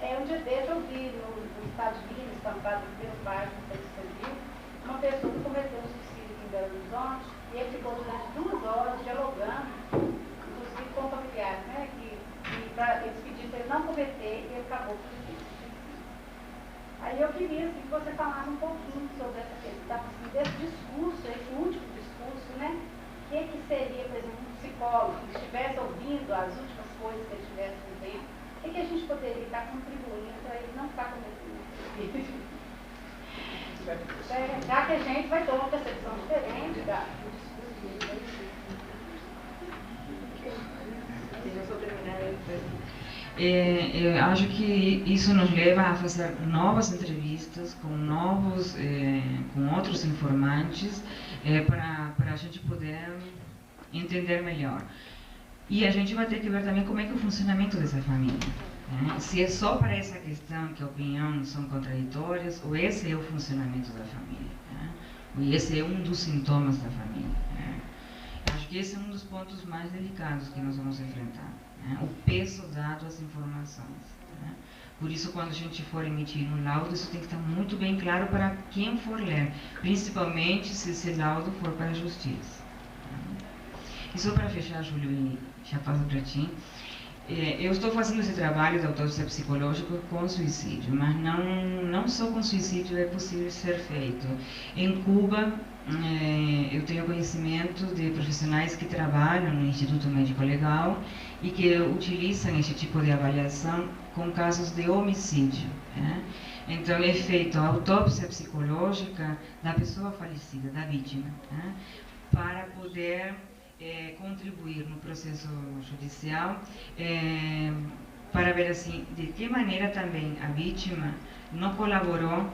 Um dia desse eu vi nos Estados Unidos, estampado em primeiro página do texto civil, uma pessoa que cometeu um suicídio em Belo Horizonte e ele ficou durante 2 horas dialogando, inclusive com familiares, né? Para eles pediram para ele não cometer e ele acabou por isso. Aí eu queria assim, que você falasse um pouquinho sobre essa questão, assim, desse discurso, esse último discurso, né? O que seria, por exemplo, um psicólogo que estivesse ouvindo as últimas coisas que ele estivesse vivendo, o que a gente poderia estar contribuindo para ele não ficar cometendo isso? Já que a gente vai ter uma percepção diferente do discurso dele. Eu acho que isso nos leva a fazer novas entrevistas com outros informantes para a gente poder entender melhor. E a gente vai ter que ver também como é que é o funcionamento dessa família. Se é só para essa questão que a opinião são contraditórias ou esse é o funcionamento da família. E esse é um dos sintomas da família. Acho que esse é um dos pontos mais delicados que nós vamos enfrentar. O peso dado às informações. Por isso, quando a gente for emitir um laudo, isso tem que estar muito bem claro para quem for ler, principalmente se esse laudo for para a justiça. E só para fechar, Júlio, e já passo para ti, eu estou fazendo esse trabalho de autópsia psicológica com suicídio, mas não só com suicídio é possível ser feito. Em Cuba, eu tenho conhecimento de profissionais que trabalham no Instituto Médico Legal e que utilizam esse tipo de avaliação com casos de homicídio. Então é feita a autópsia psicológica da pessoa falecida, da vítima, para poder contribuir no processo judicial, para ver assim de que maneira também a vítima não colaborou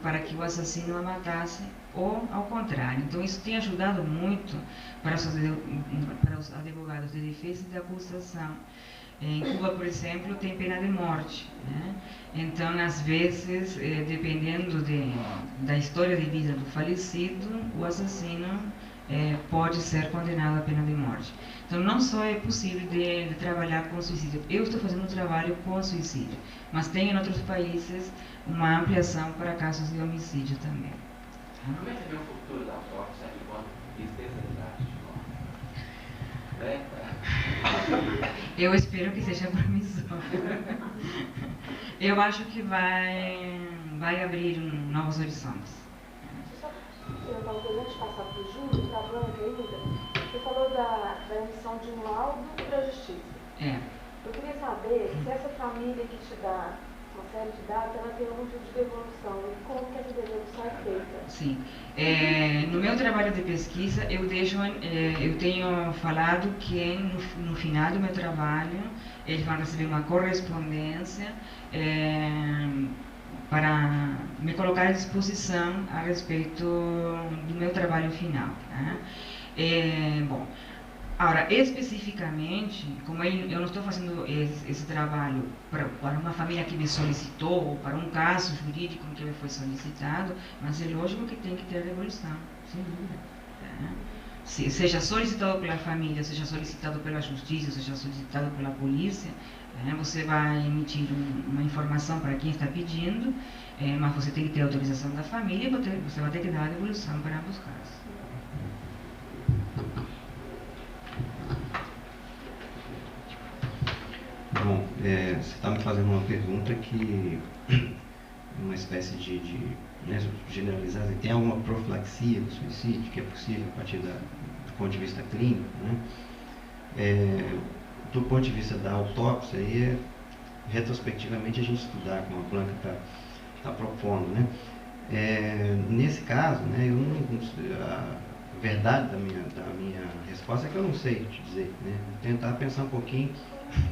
para que o assassino a matasse ou ao contrário. Então isso tem ajudado muito para os advogados de defesa e de acusação. Em Cuba, por exemplo, tem pena de morte. Então, às vezes, dependendo da história de vida do falecido, o assassino pode ser condenado à pena de morte. Então, não só é possível de trabalhar com suicídio. Eu estou fazendo um trabalho com suicídio, mas tem em outros países uma ampliação para casos de homicídio também. Como é que você vê o futuro da autópsia enquanto especialidade? Né? Eu espero que seja promissor. Eu acho que vai abrir novos horizontes. Só perguntar uma coisa antes de passar para o Júlio, para a Blanca ainda. Você falou da emissão de um laudo para a justiça. Eu queria saber se essa família que te dá uma série de dados, ela tem algum tipo de devolução e como que essa devolução é feita? Sim. No meu trabalho de pesquisa, eu tenho falado que no final do meu trabalho, eles vão receber uma correspondência para me colocar à disposição a respeito do meu trabalho final. Né? Bom, agora, especificamente, como eu não estou fazendo esse trabalho para uma família que me solicitou, ou para um caso jurídico que me foi solicitado, mas é lógico que tem que ter devolução, sem dúvida. Né? Seja solicitado pela família, seja solicitado pela justiça, seja solicitado pela polícia, você vai emitir uma informação para quem está pedindo, mas você tem que ter autorização da família e você vai ter que dar a devolução para ambos os casos. Bom, você está me fazendo uma pergunta que uma espécie de né, generalizada, tem alguma profilaxia do suicídio que é possível a partir do ponto de vista clínico, né? Do ponto de vista da autópsia, aí retrospectivamente a gente estudar, como a Blanca está propondo, né? Nesse caso, né, a verdade da minha resposta é que eu não sei te dizer, né? Vou tentar pensar um pouquinho,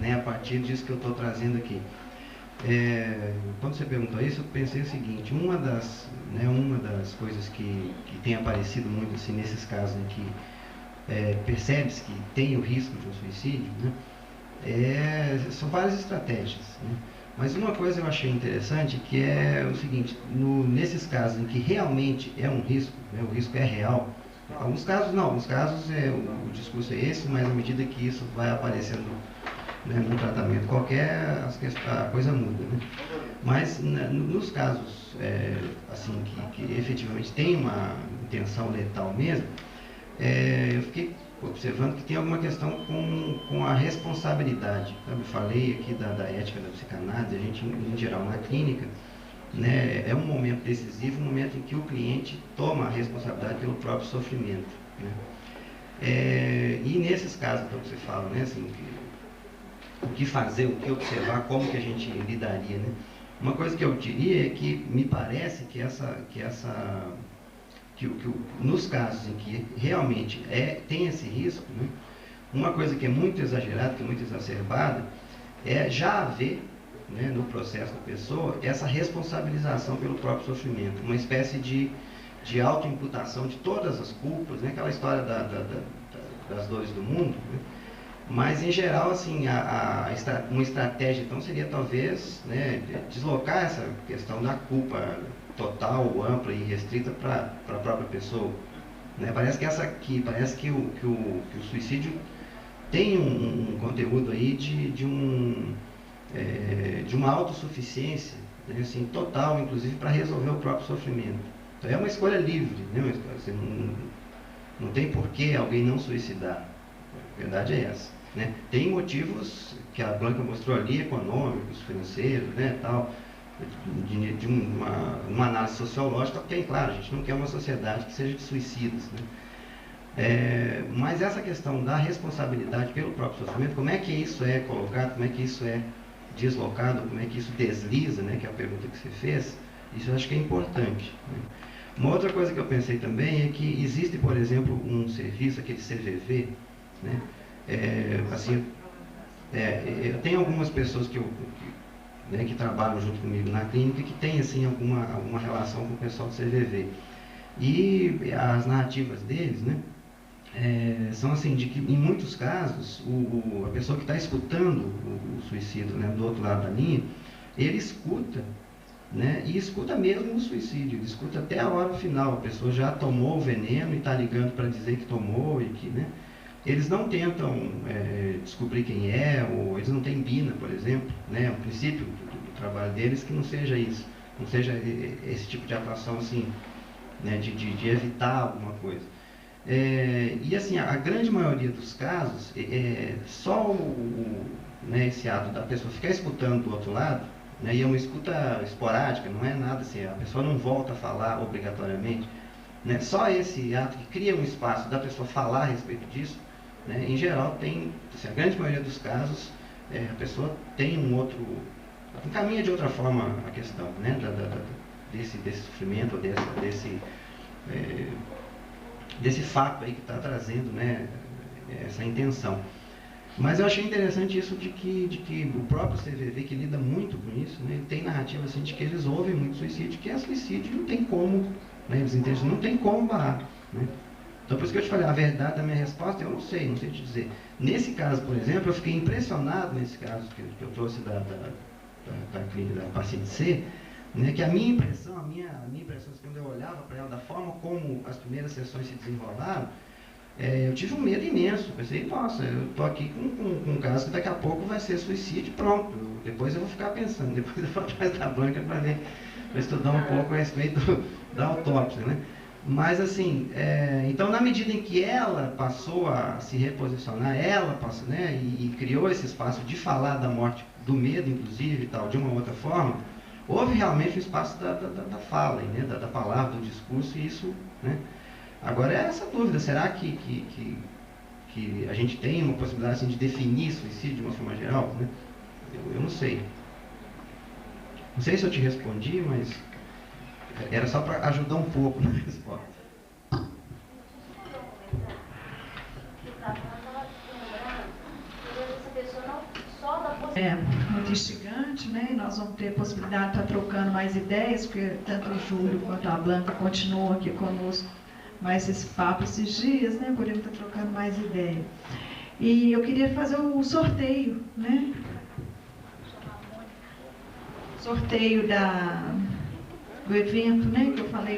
né, a partir disso que eu estou trazendo aqui. Quando você perguntou isso, eu pensei o seguinte: uma das coisas que tem aparecido muito assim, nesses casos em que percebe-se que tem o risco de um suicídio, né, são várias estratégias, né? Mas uma coisa eu achei interessante, que é o seguinte: nesses casos em que realmente é um risco, né, o risco é real, alguns casos não, alguns casos o discurso é esse, mas à medida que isso vai aparecendo, né, no tratamento qualquer, a coisa muda, né? Mas nos casos assim, que efetivamente tem uma intenção letal mesmo, eu fiquei observando que tem alguma questão com a responsabilidade. Eu falei aqui da ética da psicanálise, a gente, em geral, na clínica, né, é um momento decisivo, um momento em que o cliente toma a responsabilidade pelo próprio sofrimento, né? E nesses casos que você fala, né, assim, o que fazer, o que observar, como que a gente lidaria, né? Uma coisa que eu diria é que me parece que nos casos em que realmente tem esse risco, né, uma coisa que é muito exagerada, que é muito exacerbada, é já haver, né, no processo da pessoa essa responsabilização pelo próprio sofrimento, uma espécie de autoimputação de todas as culpas, né, aquela história das dores do mundo, né? Mas, em geral, assim, uma estratégia, então, seria talvez, né, deslocar essa questão da culpa total, ampla e restrita para a própria pessoa, né? Parece que o suicídio tem um conteúdo aí de uma autossuficiência, né, assim, total, inclusive, para resolver o próprio sofrimento. Então, é uma escolha livre, né? Você não tem por que alguém não suicidar. A verdade é essa, né? Tem motivos que a Blanca mostrou ali, econômicos, financeiros, né, tal, de uma análise sociológica, tem, claro, a gente não quer uma sociedade que seja de suicidas, né? Mas essa questão da responsabilidade pelo próprio sofrimento, como é que isso é colocado, como é que isso é deslocado, como é que isso desliza, né, que é a pergunta que você fez, isso eu acho que é importante, né? Uma outra coisa que eu pensei também é que existe, por exemplo, um serviço, aquele CVV, né? Eu tenho algumas pessoas que trabalham junto comigo na clínica que têm assim, alguma relação com o pessoal do CVV. E as narrativas deles, né, são assim, de que em muitos casos a pessoa que está escutando o suicídio, né, do outro lado da linha, ele escuta, né, e escuta mesmo o suicídio, ele escuta até a hora final, a pessoa já tomou o veneno e está ligando para dizer que tomou e que, né, eles não tentam descobrir quem é, ou eles não têm bina, por exemplo, né, o princípio do trabalho deles que não seja isso, não seja esse tipo de atuação assim, né, de evitar alguma coisa. E assim, a grande maioria dos casos, só né, esse ato da pessoa ficar escutando do outro lado, né, e é uma escuta esporádica, não é nada assim, a pessoa não volta a falar obrigatoriamente, né, só esse ato que cria um espaço da pessoa falar a respeito disso, né, em geral tem, assim, a grande maioria dos casos, a pessoa tem encaminha de outra forma a questão, né, desse sofrimento, desse fato aí que está trazendo, né, essa intenção. Mas eu achei interessante isso de que o próprio CVV, que lida muito com isso, né, ele tem narrativa assim, de que eles ouvem muito suicídio, que suicídio não tem como, né, eles entendem, não tem como barrar. Né? Então por isso que eu te falei, a verdade da minha resposta eu não sei te dizer. Nesse caso, por exemplo, eu fiquei impressionado nesse caso que eu trouxe da clínica da paciente C, né, que a minha impressão, quando eu olhava para ela, da forma como as primeiras sessões se desenrolaram, eu tive um medo imenso. Pensei, nossa, eu estou aqui com um caso que daqui a pouco vai ser suicídio, pronto. Depois eu vou ficar pensando, depois eu vou atrás da banca para estudar um pouco a respeito da autópsia, né? Mas assim, então na medida em que ela passou a se reposicionar, ela passou, né, e criou esse espaço de falar da morte, do medo inclusive e tal, de uma outra forma, houve realmente um espaço da fala, né, da palavra, do discurso, e isso, né? Agora é essa dúvida, será que a gente tem uma possibilidade assim, de definir suicídio de uma forma geral? Né? Eu não sei. Não sei se eu te respondi, mas era só para ajudar um pouco na resposta. Muito instigante, né? Nós vamos ter a possibilidade de estar trocando mais ideias, porque tanto o Júlio quanto a Blanca continuam aqui conosco mais esse papo esses dias, né? Podemos estar trocando mais ideia. E eu queria fazer o sorteio, né? Sorteio do evento, né? Que eu falei